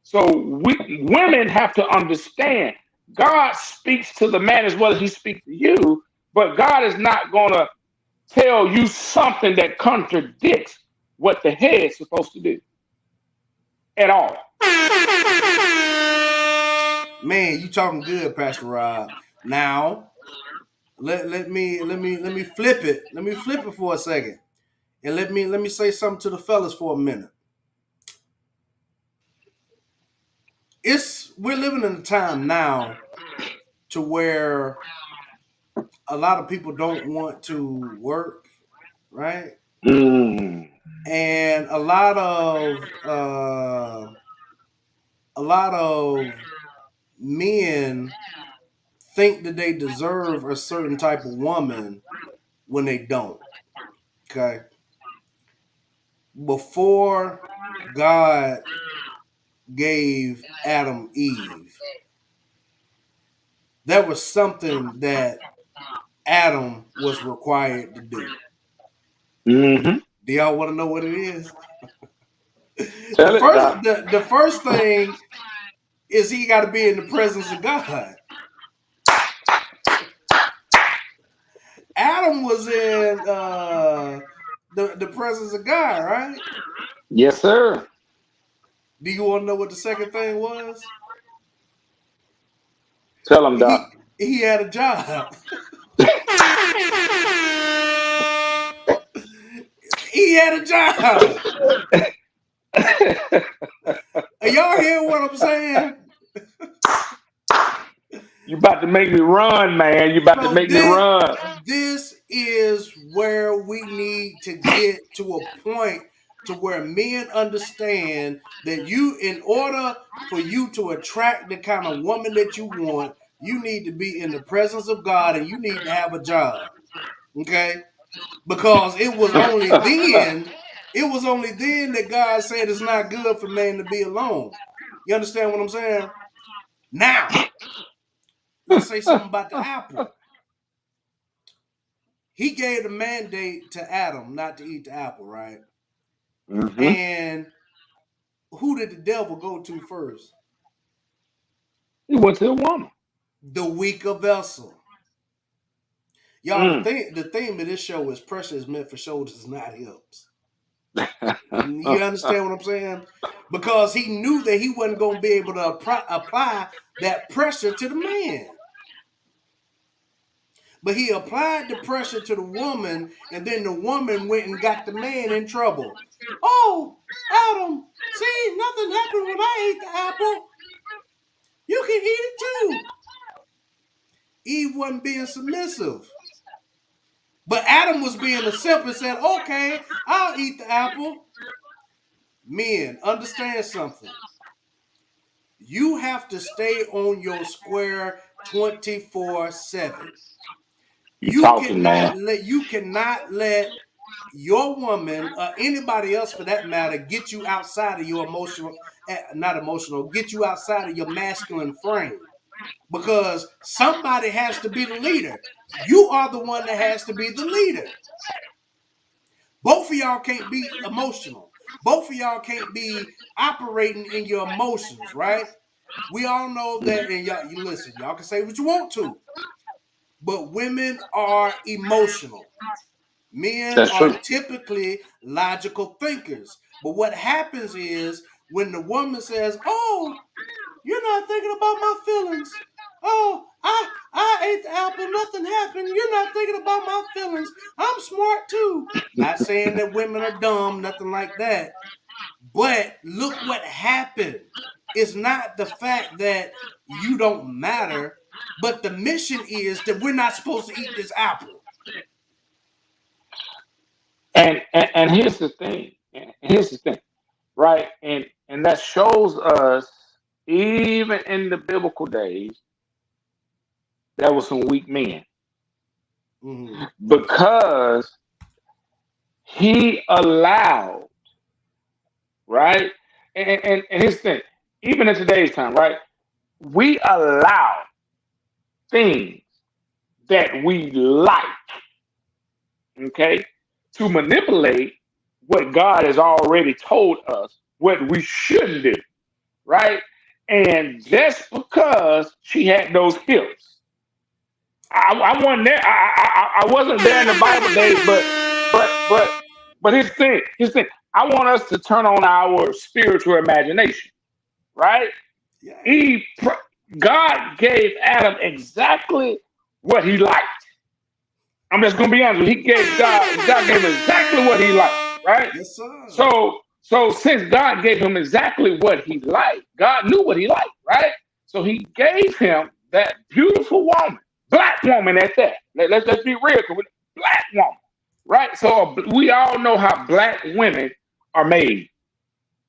S3: So women have to understand God speaks to the man as well as he speaks to you, but God is not going to tell you something that contradicts what the head's supposed to do at all.
S4: Man, you talking good, Pastor Rob. Now, let me flip it. Let me flip it for a second. And let me say something to the fellas for a minute. We're living in a time now to where a lot of people don't want to work, right?
S3: Mm.
S4: And a lot of men think that they deserve a certain type of woman when they don't. Okay. Before God gave Adam Eve, there was something that Adam was required to do.
S3: Mm-hmm.
S4: Do y'all want to know what it is?
S3: Tell it, Doc.
S4: The first thing is he got to be in the presence of God. Adam was in the presence of God, right?
S3: Yes, sir.
S4: Do you want to know what the second thing was?
S3: Tell him, Doc.
S4: He had a job. He had a job. Are y'all hearing what I'm saying?
S3: You about to make me run, man. You about to make me run.
S4: This is where we need to get to a point to where men understand that in order for you to attract the kind of woman that you want, you need to be in the presence of God and you need to have a job. Okay? because it was only then that God said it's not good for man to be alone. You understand what I'm saying? Now, let's say something about the apple. He gave the mandate to Adam not to eat the apple, right?
S3: Mm-hmm.
S4: And who did the devil go to first?
S3: He went to the woman.
S4: The weaker vessel. Y'all, the theme of this show is pressure is meant for shoulders, not hips. You understand what I'm saying? Because he knew that he wasn't going to be able to apply that pressure to the man. But he applied the pressure to the woman, and then the woman went and got the man in trouble. Oh, Adam, see, nothing happened when I ate the apple. You can eat it too. Eve wasn't being submissive. But Adam was being a simp and said, okay, I'll eat the apple. Men, understand something. You have to stay on your square 24/7. You cannot let your woman or anybody else for that matter get you outside of your get you outside of your masculine frame. Because somebody has to be the leader. You are the one that has to be the leader. Both of y'all can't be emotional. Both of y'all can't be operating in your emotions, right? We all know that, and y'all, you listen, y'all can say what you want to, but women are emotional. Men are typically logical thinkers. But what happens is when the woman says, oh, you're not thinking about my feelings. Oh, I ate the apple, nothing happened. You're not thinking about my feelings. I'm smart too. Not saying that women are dumb, nothing like that. But look what happened. It's not the fact that you don't matter, but the mission is that we're not supposed to eat this apple.
S3: And here's the thing. Right? And that shows us, even in the biblical days, there was some weak men. Mm-hmm. Because he allowed, right? And here's the thing, even in today's time, right? We allow things that we like, okay, to manipulate what God has already told us what we shouldn't do, right? And just because she had those hips, I wasn't there. I wasn't there in the Bible days, but here's the thing. I want us to turn on our spiritual imagination, right? Yeah. God gave Adam exactly what he liked. I'm just gonna be honest with you. God gave him exactly what he liked, right?
S4: Yes, sir.
S3: So since God gave him exactly what he liked, God knew what he liked, right? So he gave him that beautiful woman, black woman at that. Let's be real, black woman, right? So we all know how black women are made.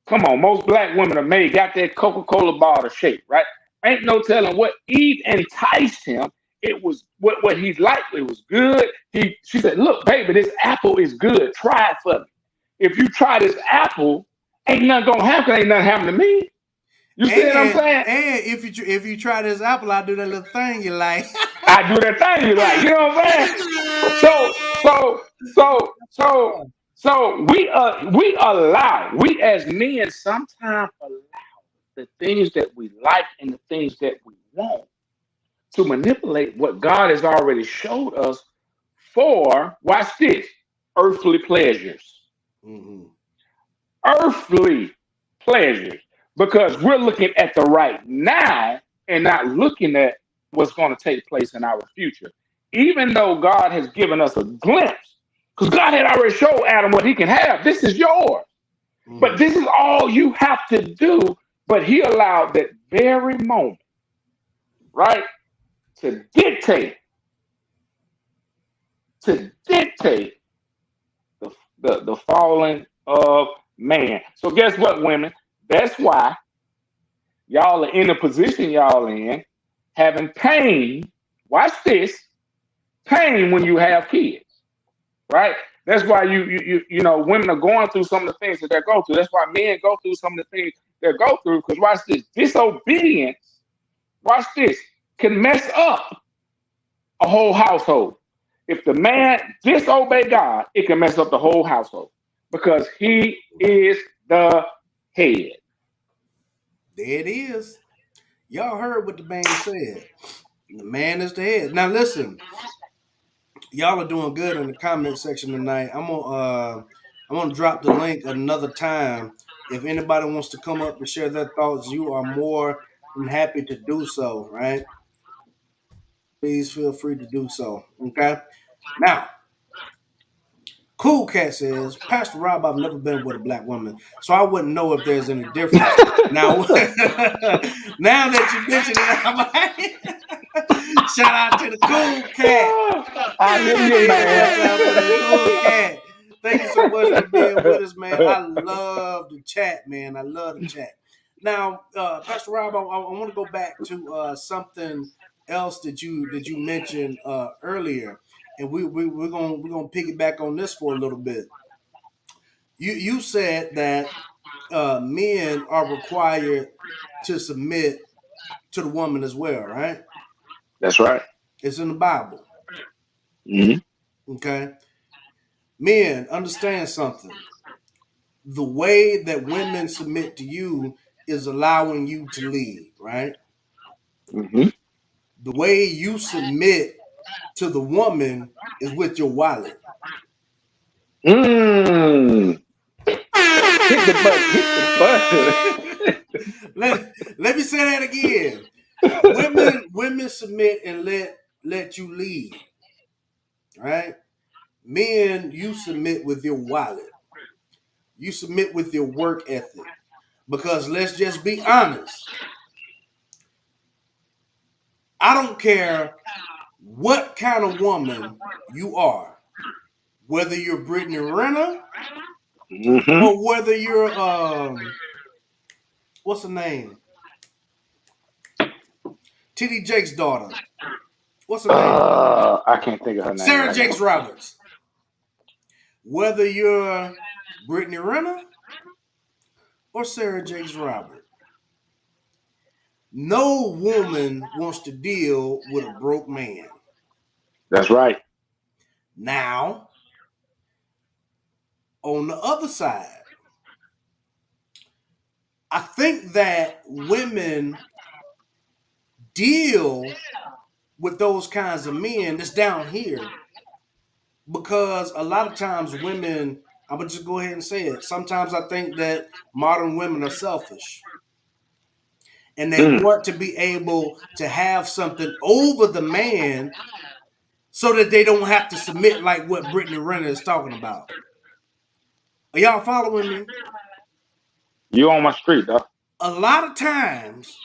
S3: Come on, most black women are made, got that Coca-Cola bottle shape, right? Ain't no telling what Eve enticed him. It was what he liked. It was good. She said, look, baby, this apple is good. Try it for me. If you try this apple, ain't nothing gonna happen. Ain't nothing happening to me. You see what I'm saying?
S4: And if you try this apple, I'll do that little thing you like.
S3: I do that thing you like. You know what I'm saying? So we as men sometimes allow the things that we like and the things that we want to manipulate what God has already showed us for, watch this, earthly pleasures. Mm-hmm. Earthly pleasures. Because we're looking at the right now and not looking at what's going to take place in our future. Even though God has given us a glimpse, because God had already showed Adam what he can have. This is yours. Mm-hmm. But this is all you have to do. But he allowed that very moment, right, to dictate the falling of man. So guess what, women? That's why y'all are in the position y'all in, having pain. Watch this, pain when you have kids. right? That's why you know women are going through some of the things that they go through. That's why men go through some of the things they go through. Because watch this, disobedience. Watch this, can mess up a whole household. If the man disobey God, it can mess up the whole household because he is the head.
S4: There it is. Y'all heard what the man said. The man is the head. Now listen, y'all are doing good in the comment section tonight. I'm gonna drop the link another time. If anybody wants to come up and share their thoughts, you are more than happy to do so, right? Please feel free to do so. Okay. Now, Cool Cat says, Pastor Rob, I've never been with a black woman, so I wouldn't know if there's any difference. Now, now that you mention it, I'm like, shout out to the Cool Cat.
S3: I hear you,
S4: Hey, what's
S3: man.
S4: up with the Cool Cat? Thank you so much for being with us, man. I love the chat, man. I love the chat. Now, Pastor Rob, I want to go back to something else that you mentioned earlier, and we're gonna piggyback on this for a little bit. You said that men are required to submit to the woman as well, right?
S3: That's right.
S4: It's in the Bible.
S3: Mm-hmm.
S4: Okay, men, understand something. The way that women submit to you is allowing you to lead, right?
S3: Mm-hmm.
S4: The way you submit to the woman is with your wallet.
S3: Mm. Hit the button. Hit the button.
S4: let me say that again. Women submit and let you lead, right? Men, you submit with your wallet. You submit with your work ethic. Because let's just be honest. I don't care what kind of woman you are, whether you're Brittany Renner
S3: Mm-hmm.
S4: or whether you're what's her name? TD Jake's daughter. What's her name?
S3: I can't think of her name
S4: Sarah
S3: right now.
S4: Jakes Roberts. Whether you're Brittany Renner or Sarah Jakes Roberts, no woman wants to deal with a broke man.
S3: That's right.
S4: Now, on the other side, I think that women deal with those kinds of men that's down here because a lot of times women, I'm gonna just go ahead and say it. Sometimes I think that modern women are selfish and they
S3: Mm.
S4: want to be able to have something over the man so that they don't have to submit like what Brittany Renner is talking about. Are y'all following me?
S3: You on my street, though.
S4: A lot of times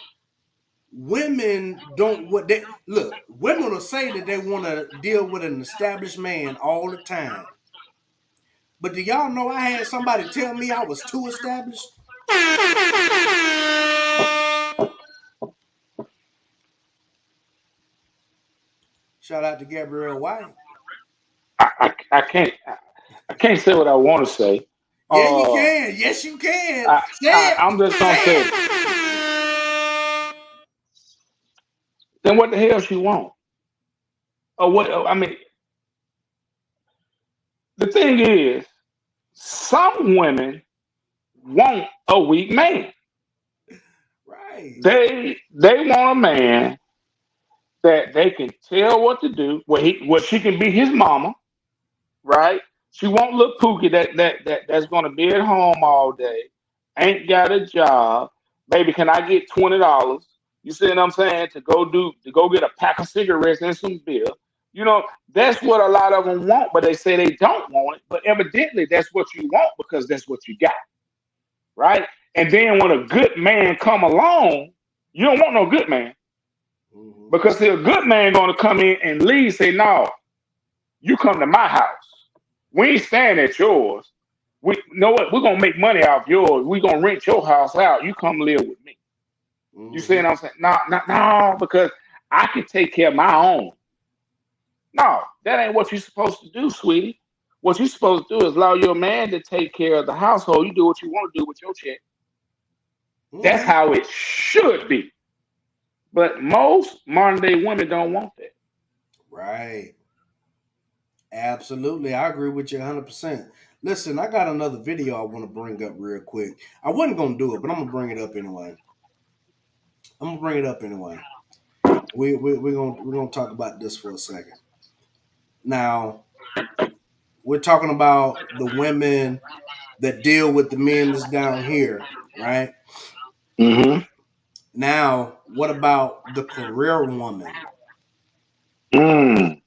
S4: women don't what they look, women will say that they want to deal with an established man all the time. But do y'all know I had somebody tell me I was too established? Shout out to Gabrielle White.
S3: I can't say what I want to say.
S4: Yeah, you
S3: Uh,
S4: can. Yes, you can.
S3: I,
S4: Say
S3: I'm
S4: it.
S3: just gonna
S4: Say
S3: say,
S4: it.
S3: then what the hell she want? Or what? I mean, the thing is, some women want a weak man.
S4: Right.
S3: They want a man that they can tell what to do. Where she can be his mama, right? She won't look Pookie that's gonna be at home all day, ain't got a job. Baby, can I get $20? You see what I'm saying? To go get a pack of cigarettes and some beer. You know, that's what a lot of them want, but they say they don't want it. But evidently that's what you want because that's what you got. Right? And then when a good man come along, you don't want no good man.
S4: Mm-hmm.
S3: Because see, a good man gonna come in and leave, say, no, you come to my house. We ain't staying at yours. We know what we're gonna make money off yours. We're gonna rent your house out. You come live with me. You see
S4: Mm-hmm.
S3: what I'm saying? No, no, no, because I can take care of my own. No, that ain't what you're supposed to do, sweetie. What you're supposed to do is allow your man to take care of the household. You do what you want to do with your check. That's how it should be. But most modern day women don't want that.
S4: Right. Absolutely. I agree with you 100%. Listen, I got another video I want to bring up real quick. I wasn't going to do it, but I'm going to bring it up anyway. We're gonna talk about this for a second. Now, we're talking about the women that deal with the men that's down here, right?
S3: Mm-hmm.
S4: Now, what about the career woman?
S3: Mm.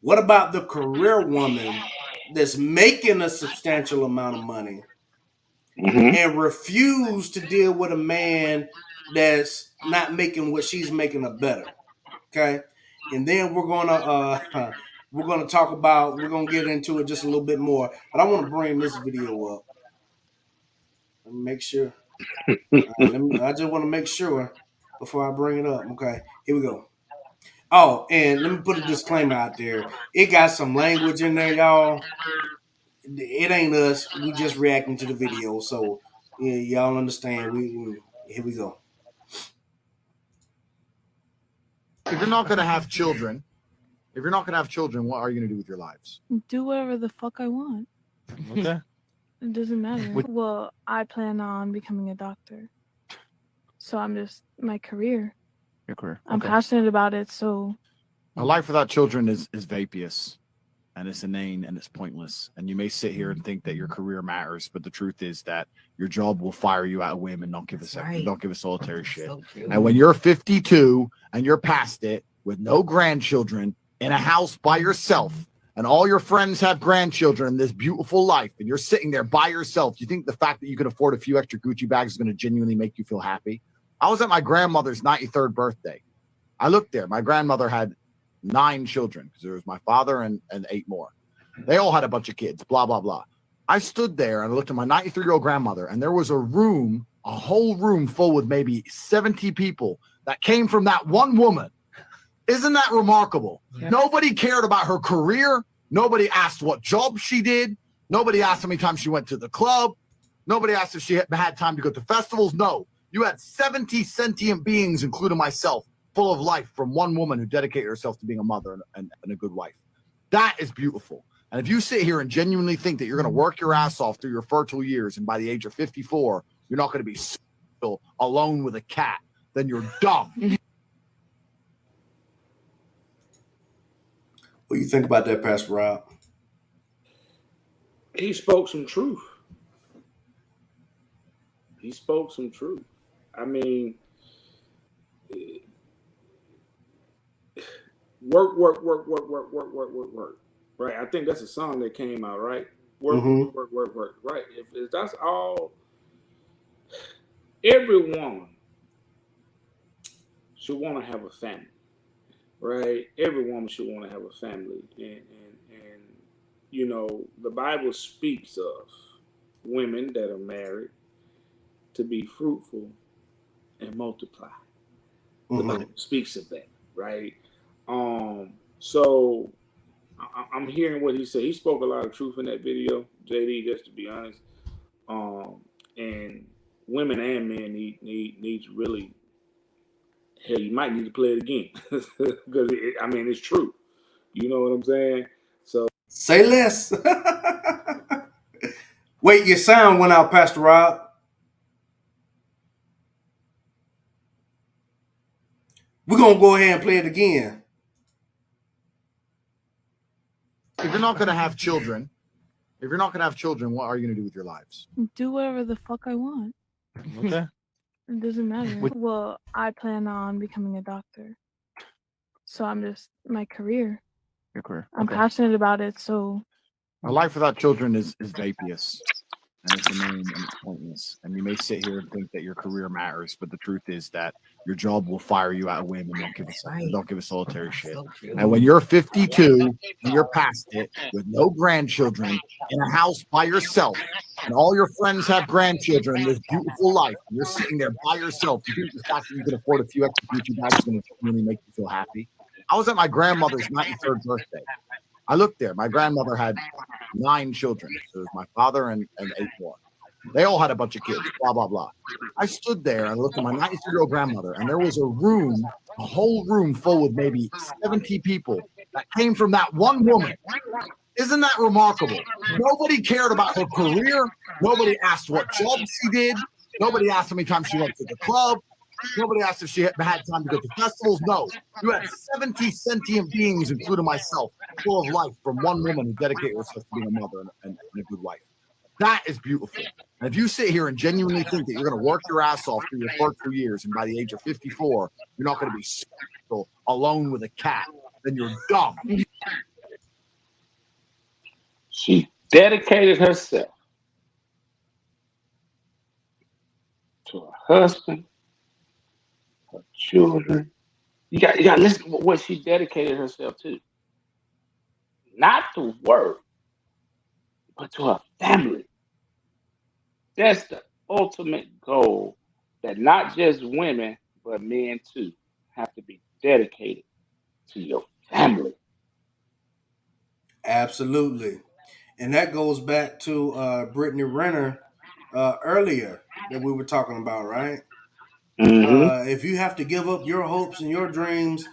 S4: What about the career woman that's making a substantial amount of money and refuse to deal with a man that's not making what she's making a better? Okay, and then we're gonna talk about, we're gonna get into it just a little bit more, but I want to bring this video up. Let me make sure. I just want to make sure before I bring it up. Okay, here we go. Oh, and let me put a disclaimer out there. It got some language in there, y'all. It ain't us. We just reacting to the video, so yeah, y'all understand. Here we go.
S6: If you're not gonna have children, what are you gonna do with your lives?
S7: Do whatever the fuck I want.
S6: Okay.
S7: It doesn't matter. Well, I plan on becoming a doctor. So I'm just, my career.
S6: Your career.
S7: I'm passionate about it, so.
S6: A life without children is vapious, and it's inane, and it's pointless. And you may sit here and think that your career matters, but the truth is that your job will fire you out of whim and don't give a solitary shit. So and when you're 52 and you're past it with no grandchildren in a house by yourself, and all your friends have grandchildren in this beautiful life, and you're sitting there by yourself, you think the fact that you can afford a few extra Gucci bags is going to genuinely make you feel happy? I was at my grandmother's 93rd birthday. I looked there. My grandmother had 9 children because there was my father and 8 more. They all had a bunch of kids, blah, blah, blah. I stood there and I looked at my 93-year-old grandmother, and there was a whole room full with maybe 70 people that came from that one woman. Isn't that remarkable? Yeah. Nobody cared about her career. Nobody asked what job she did. Nobody asked how many times she went to the club. Nobody asked if she had time to go to festivals. No. You had 70 sentient beings, including myself, full of life from one woman who dedicated herself to being a mother and a good wife. That is beautiful. And if you sit here and genuinely think that you're going to work your ass off through your fertile years, and by the age of 54, you're not going to be still alone with a cat, then you're dumb.
S4: What do you think about that, Pastor Rob?
S3: He spoke some truth. I mean, work. Right. I think that's a song that came out, right? Work. Right. If that's all, every woman should want to have a family, right? Every woman should want to have a family, and you know, the Bible speaks of women that are married to be fruitful and multiply. The Bible speaks of that, right? So I'm hearing what he said. He spoke a lot of truth in that video, JD, just to be honest. And women and men need to really, hell, you might need to play it again because it's true. You know what I'm saying? So
S4: say less. Wait, your sound went out, Pastor Rob. We're gonna go ahead and play it again.
S6: If you're not gonna have children, what are you gonna do with your lives?
S7: Do whatever the fuck I want.
S6: Okay.
S7: It doesn't matter. Well, I plan on becoming a doctor. So I'm just, my career.
S6: Your career.
S7: I'm passionate about it, so.
S6: A life without children is vapious, and it's inane, and it's pointless. And you may sit here and think that your career matters, but the truth is that your job will fire you out of whim and don't give a solitary shit. And when you're 52 and you're past it with no grandchildren in a house by yourself, and all your friends have grandchildren in this beautiful life, and you're sitting there by yourself, you think the fact that you can afford a few extra Gucci bags is going to really make you feel happy? I was at my grandmother's 93rd birthday. I looked there. My grandmother had 9 children. There was my father and 8 more. They all had a bunch of kids, blah, blah, blah. I stood there and looked at my 93-year-old grandmother, and there was a whole room full of maybe 70 people that came from that one woman. Isn't that remarkable? Nobody cared about her career. Nobody asked what job she did. Nobody asked how many times she went to the club. Nobody asked if she had time to go to festivals. No, you had 70 sentient beings, including myself, full of life from one woman who dedicated herself to being a mother and a good wife. That is beautiful. And if you sit here and genuinely think that you're going to work your ass off through your first 2 years, and by the age of 54, you're not going to be special, alone with a cat, then you're dumb.
S3: She dedicated herself to her husband, her children. You got to listen to what she dedicated herself to. Not to work, but to her family. That's the ultimate goal that not just women, but men too have to be dedicated to your family.
S4: Absolutely. And that goes back to Brittany Renner earlier that we were talking about, right?
S3: Mm-hmm.
S4: If you have to give up your hopes and your dreams,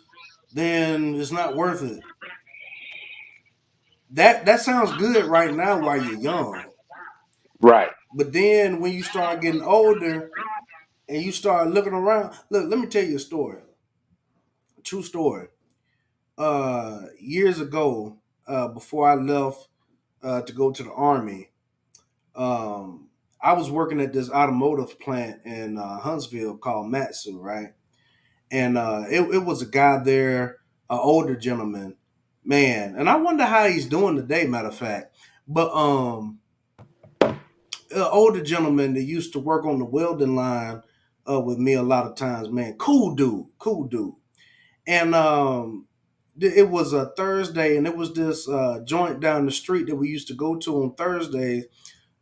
S4: then it's not worth it. That sounds good right now while you're young.
S3: Right.
S4: But then when you start getting older and you start looking around, look, let me tell you a story. A true story. Years ago, before I left to go to the army, I was working at this automotive plant in Huntsville called Matsu, right? And it was a guy there, an older gentleman, man. And I wonder how he's doing today, matter of fact. But an older gentleman that used to work on the welding line with me a lot of times, man. Cool dude, cool dude. And it was a Thursday, and it was this joint down the street that we used to go to on Thursdays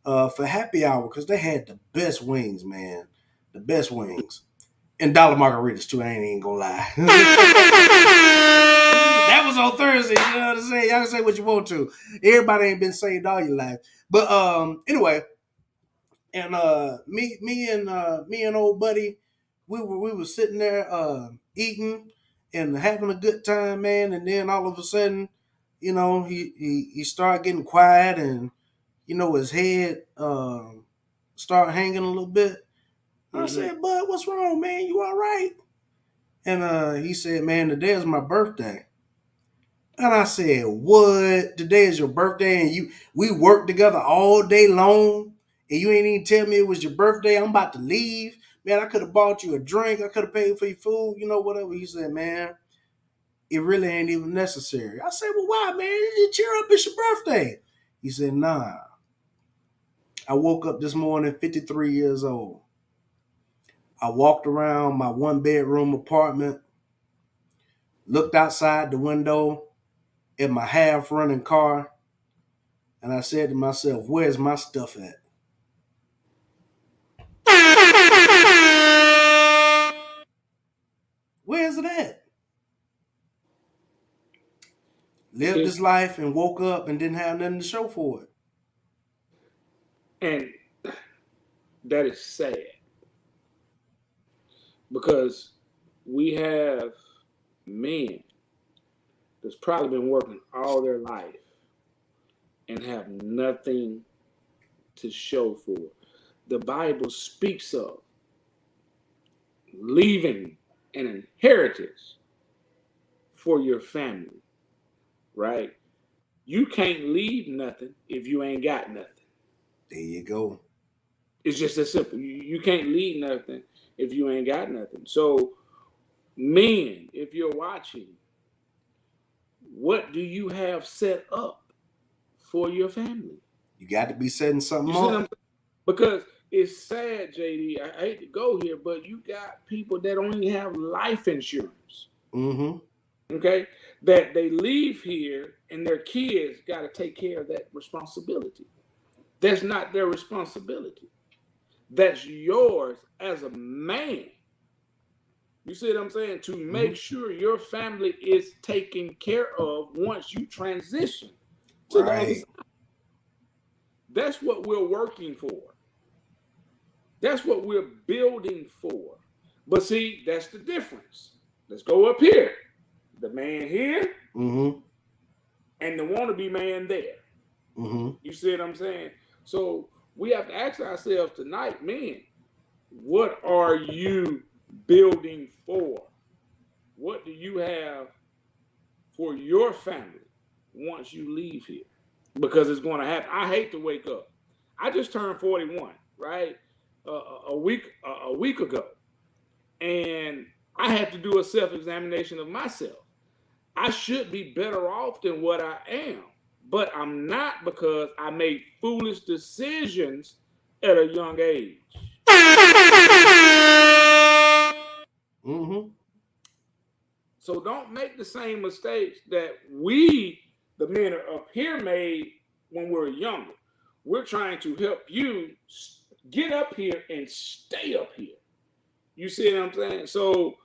S4: for happy hour because they had the best wings, man. The best wings. And dollar margaritas too, I ain't even gonna lie. That was on Thursday, you know what I'm saying? Y'all can say what you want to. Everybody ain't been saved all your life. But anyway, and me and old buddy, we were sitting there eating and having a good time, man. And then all of a sudden, you know, he started getting quiet, and you know his head started hanging a little bit. I said, "Bud, what's wrong, man? You all right?" And he said, "Man, today is my birthday." And I said, "What? Today is your birthday, and we worked together all day long, and you ain't even tell me it was your birthday? I'm about to leave. Man, I could have bought you a drink. I could have paid for your food, you know, whatever." He said, "Man, it really ain't even necessary." I said, "Well, why, man? You cheer up, it's your birthday." He said, "Nah. I woke up this morning 53 years old. I walked around my 1-bedroom apartment, looked outside the window at my half running car, and I said to myself, where's my stuff at? Where's it at? Lived this life and woke up and didn't have nothing to show for it."
S3: And that is sad because we have men that's probably been working all their life and have nothing to show for it. The Bible speaks of leaving an inheritance for your family, right? You can't leave nothing if you ain't got nothing.
S4: There you go.
S3: It's just that simple. You can't leave nothing if you ain't got nothing. So, men, if you're watching, what do you have set up for your family?
S4: You got to be setting something
S3: You see what I'm
S4: up.
S3: saying? Because it's sad, JD. I hate to go here, but you got people that only have life insurance.
S4: Mm-hmm.
S3: Okay, that they leave here and their kids got to take care of that responsibility. That's not their responsibility. That's yours as a man You see what I'm saying? To make sure your family is taken care of once you transition to the other side. That's what we're working for. That's what we're building for. But see, that's the difference. Let's go up here. The man here and the wannabe man there. You see what I'm saying? So we have to ask ourselves tonight, men, what are you building for? What do you have for your family once you leave here? Because it's going to happen. I hate to wake up. I just turned 41, right? A week ago, and I had to do a self-examination of myself. I should be better off than what I am, but I'm not because I made foolish decisions at a young age. So don't make the same mistakes that we, the men up here, made when we were younger. We're trying to help you get up here and stay up here. You see what I'm saying? So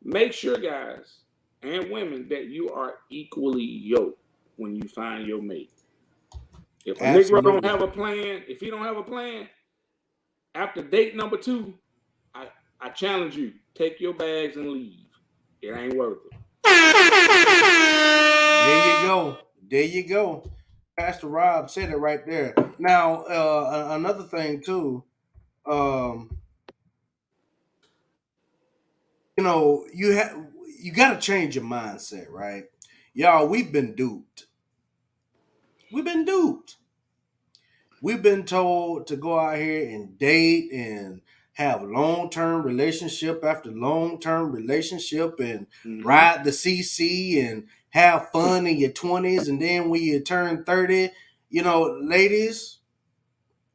S3: make sure, guys and women, that you are equally yoked when you find your mate. If a Negro don't have a plan, if he don't have a plan, after date number 2, I challenge you, take your bags and leave. It ain't worth it.
S4: There you go. There you go. Pastor Rob said it right there. Now, another thing too, you got to change your mindset, right? Y'all, we've been duped. We've been duped. We've been told to go out here and date and have long-term relationship after long-term relationship and ride the CC and have fun in your 20s, and then when you turn 30, ladies,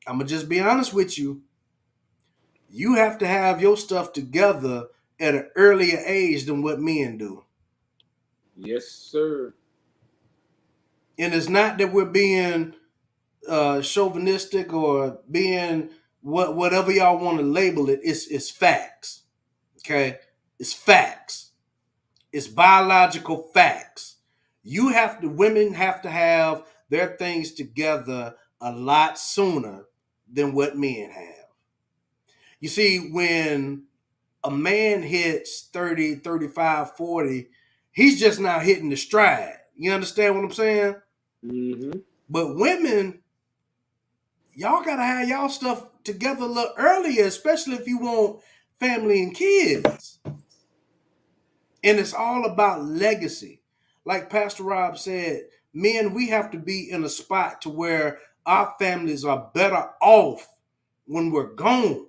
S4: I'm gonna just be honest with you. You have to have your stuff together at an earlier age than what men do.
S3: Yes, sir.
S4: And it's not that we're being chauvinistic or being whatever y'all want to label it. It's facts. Okay, it's facts. It's biological facts. Women have to have their things together a lot sooner than what men have. You see, when a man hits 30, 35, 40, he's just now hitting the stride. You understand what I'm saying? But women, y'all gotta have y'all stuff together a little earlier, especially if you want family and kids. And it's all about legacy. Like Pastor Rob said, men, we have to be in a spot to where our families are better off when we're gone.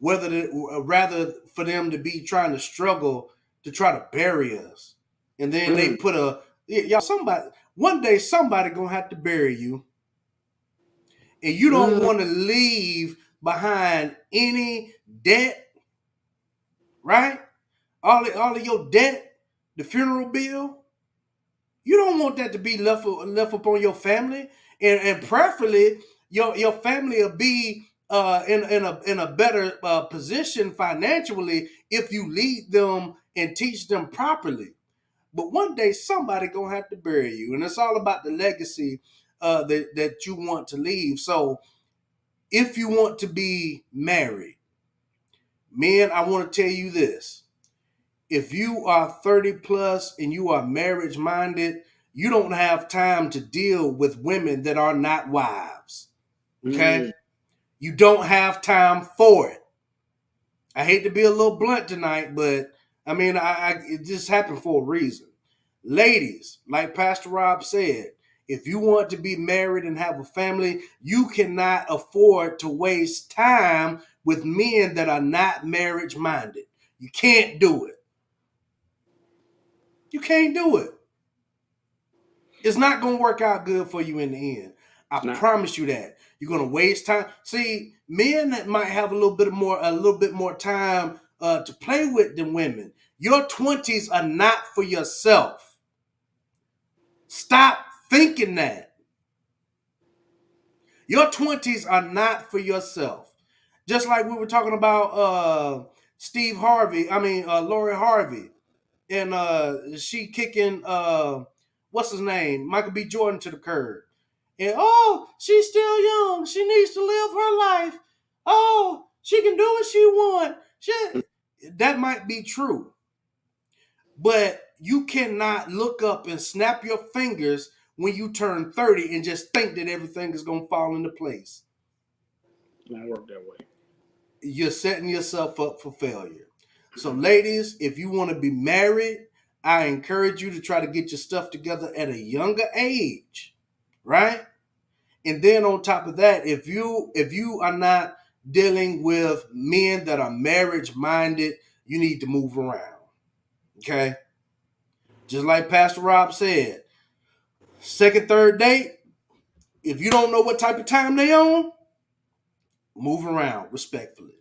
S4: Rather for them to be trying to struggle to try to bury us. And then they put one day somebody gonna have to bury you. And you don't want to leave behind any debt, right? All of your debt, the funeral bill. You don't want that to be left upon your family, and preferably your family will be in a better position financially if you lead them and teach them properly. But one day somebody gonna have to bury you, and it's all about the legacy that you want to leave. So if you want to be married, men, I want to tell you this. If you are 30 plus and you are marriage minded, you don't have time to deal with women that are not wives. Okay? You don't have time for it. I hate to be a little blunt tonight, but I mean, it just happened for a reason. Ladies, like Pastor Rob said, if you want to be married and have a family, you cannot afford to waste time with men that are not marriage minded. You can't do it. You can't do it. It's not going to work out good for you in the end. I promise you that. You're going to waste time. See, men that might have a little bit more time to play with than women. Your 20s are not for yourself. Stop thinking that. Your 20s are not for yourself. Just like we were talking about Lori Harvey, and she kicking what's his name, Michael B. Jordan to the curb. And she's still young. She needs to live her life. Oh, she can do what she wants. That might be true. But you cannot look up and snap your fingers when you turn 30 and just think that everything is going to fall into place.
S3: It don't work that way.
S4: You're setting yourself up for failure. So, ladies, if you want to be married, I encourage you to try to get your stuff together at a younger age, right? And then on top of that, if you are not dealing with men that are marriage minded, you need to move around. Okay? Just like Pastor Rob said, second, third date, if you don't know what type of time they on, move around respectfully.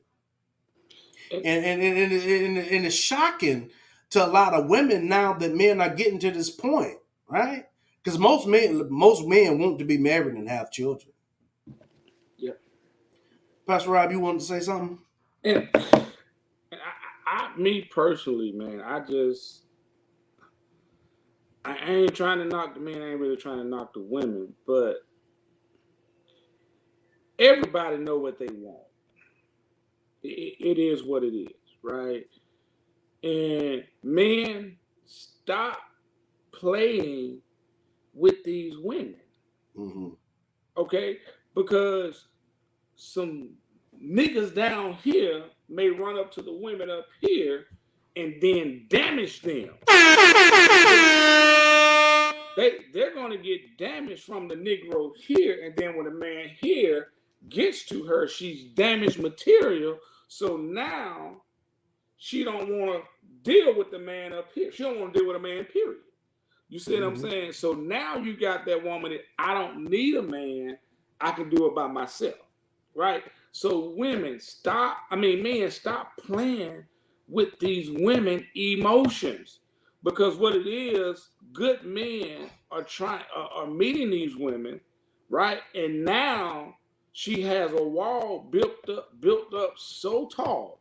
S4: And it's shocking to a lot of women now that men are getting to this point, right? Because most men want to be married and have children.
S3: Yep.
S4: Pastor Rob, you wanted to say something?
S3: And me personally, man, I ain't trying to knock the men. I ain't really trying to knock the women, but everybody know what they want. It is what it is, right? And men, stop playing with these women.
S4: Mm-hmm.
S3: Okay? Because some niggas down here may run up to the women up here and then damage them. They're going to get damaged from the Negro here, and then when the man here gets to her, she's damaged material. So now she don't want to deal with the man up here. She don't want to deal with a man, period. You see what I'm saying? So now you got that woman that I don't need a man. I can do it by myself, right? So men, stop playing with these women emotions, because what it is, good men are meeting these women, right? And now she has a wall built up so tall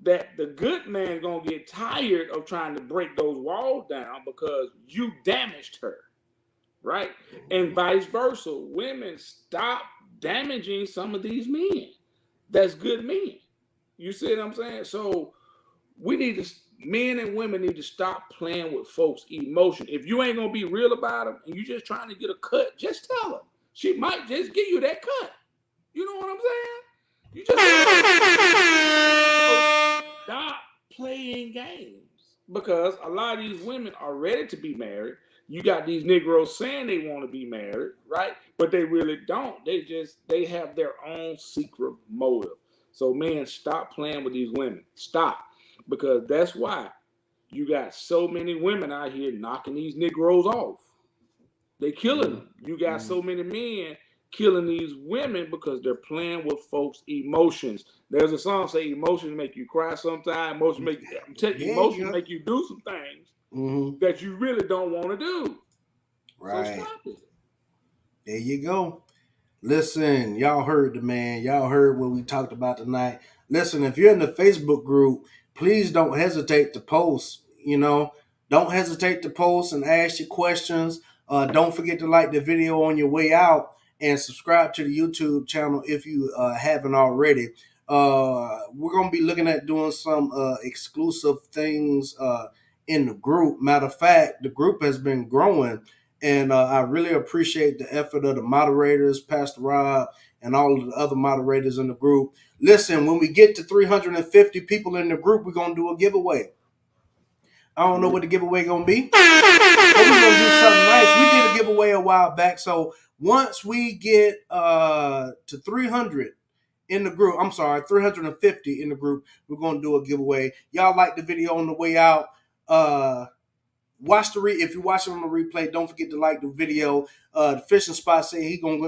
S3: that the good man gonna get tired of trying to break those walls down because you damaged her, right? And vice versa. Women, stop damaging some of these men. That's good men. You see what I'm saying? So men and women need to stop playing with folks' emotion. If you ain't gonna be real about them and you just trying to get a cut, just tell them. She might just give you that cut. You know what I'm saying? You just stop playing games, because a lot of these women are ready to be married. You got these Negroes saying they want to be married, right? But they really don't. They have their own secret motive. So men, stop playing with these women. Stop. Because that's why you got so many women out here knocking these Negroes off. They killing them. You got so many men killing these women because they're playing with folks' emotions. There's a song say emotions make you cry sometimes. Emotions make you do some things that you really don't want to do.
S4: Right.
S3: So stop it.
S4: There you go. Listen, y'all heard the man. Y'all heard what we talked about tonight. Listen, if you're in the Facebook group, please don't hesitate to post. Don't hesitate to post and ask your questions. Don't forget to like the video on your way out and subscribe to the YouTube channel if you haven't already. We're going to be looking at doing some exclusive things in the group. Matter of fact, the group has been growing, and I really appreciate the effort of the moderators, Pastor Rob, and all of the other moderators in the group. Listen, when we get to 350 people in the group, we're going to do a giveaway. I don't know what the giveaway going to be, but we're going to do something nice. We did a giveaway a while back, so once we get to 300 in the group, 350 in the group, we're going to do a giveaway. Y'all like the video on the way out. If you're watching on the replay, don't forget to like the video. The fishing spot said he going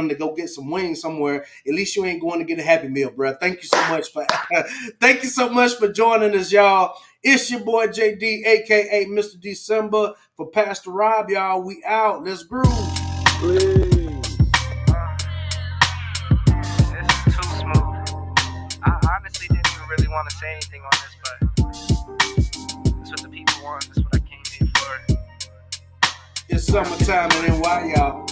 S4: to go get some wings somewhere. At least you ain't going to get a Happy Meal, bro. Thank you so much for joining us, y'all. It's your boy JD, aka Mr. December. For Pastor Rob, y'all, we out. Let's groove.
S3: Please.
S1: This is too smooth. I honestly didn't even really want to say anything on this, but that's what the people want. That's what I came here for.
S4: It's summertime in NY, y'all.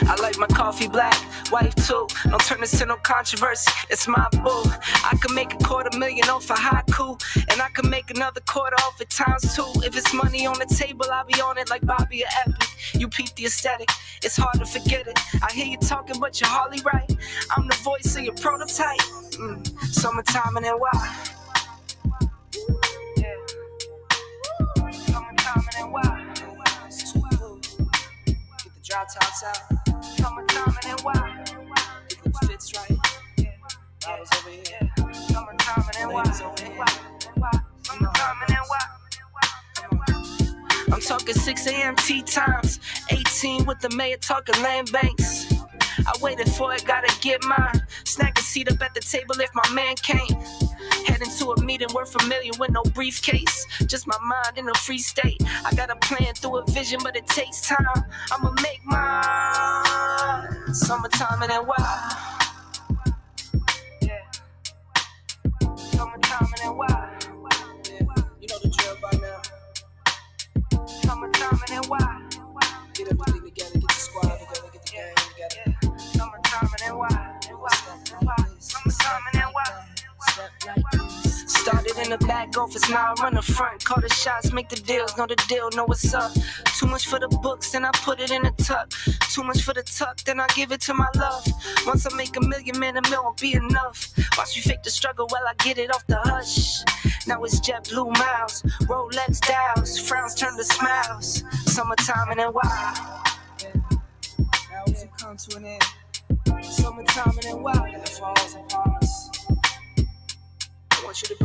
S1: I like my coffee black, wife too. Don't turn this into no controversy, it's my boo. I can make $250,000 off a haiku, and I can make another quarter off it times 2. If it's money on the table, I'll be on it like Bobby or Epic. You peep the aesthetic, it's hard to forget it. I hear you talking, but you're hardly right. I'm the voice of your prototype. Summertime in NY. Yeah. Summertime in NY. It's too cool. Get the dry tops out. Summertime in NY. Get the fits right. Bottles over here. Summertime in NY. Summertime in NY. I'm talking 6 a.m. tea times. 18 with the mayor talking land banks. I waited for it, gotta get mine. Snag a seat up at the table if my man can't. Heading to a meeting worth $1 million with no briefcase. Just my mind in a free state. I got a plan through a vision, but it takes time. I'ma make mine. Summertime in NY. Yeah. Summertime in NY. Yeah. You know the drill by now. Summertime in NY. Get everything together, get the squad together, get the gang together. Summertime in NY. Summertime in NY. Started in the back office, now I run the front. Call the shots, make the deals, know the deal, know what's up. Too much for the books, then I put it in a tuck. Too much for the tuck, then I give it to my love. Once I make $1 million, man, $1 million won't be enough. Watch me fake the struggle while I get it off the hush. Now it's JetBlue miles, Rolex dials, frowns turn to smiles. Summertime in NY. Yeah. Now as it comes to an end. Summertime in NY, and it falls upon us. I want you to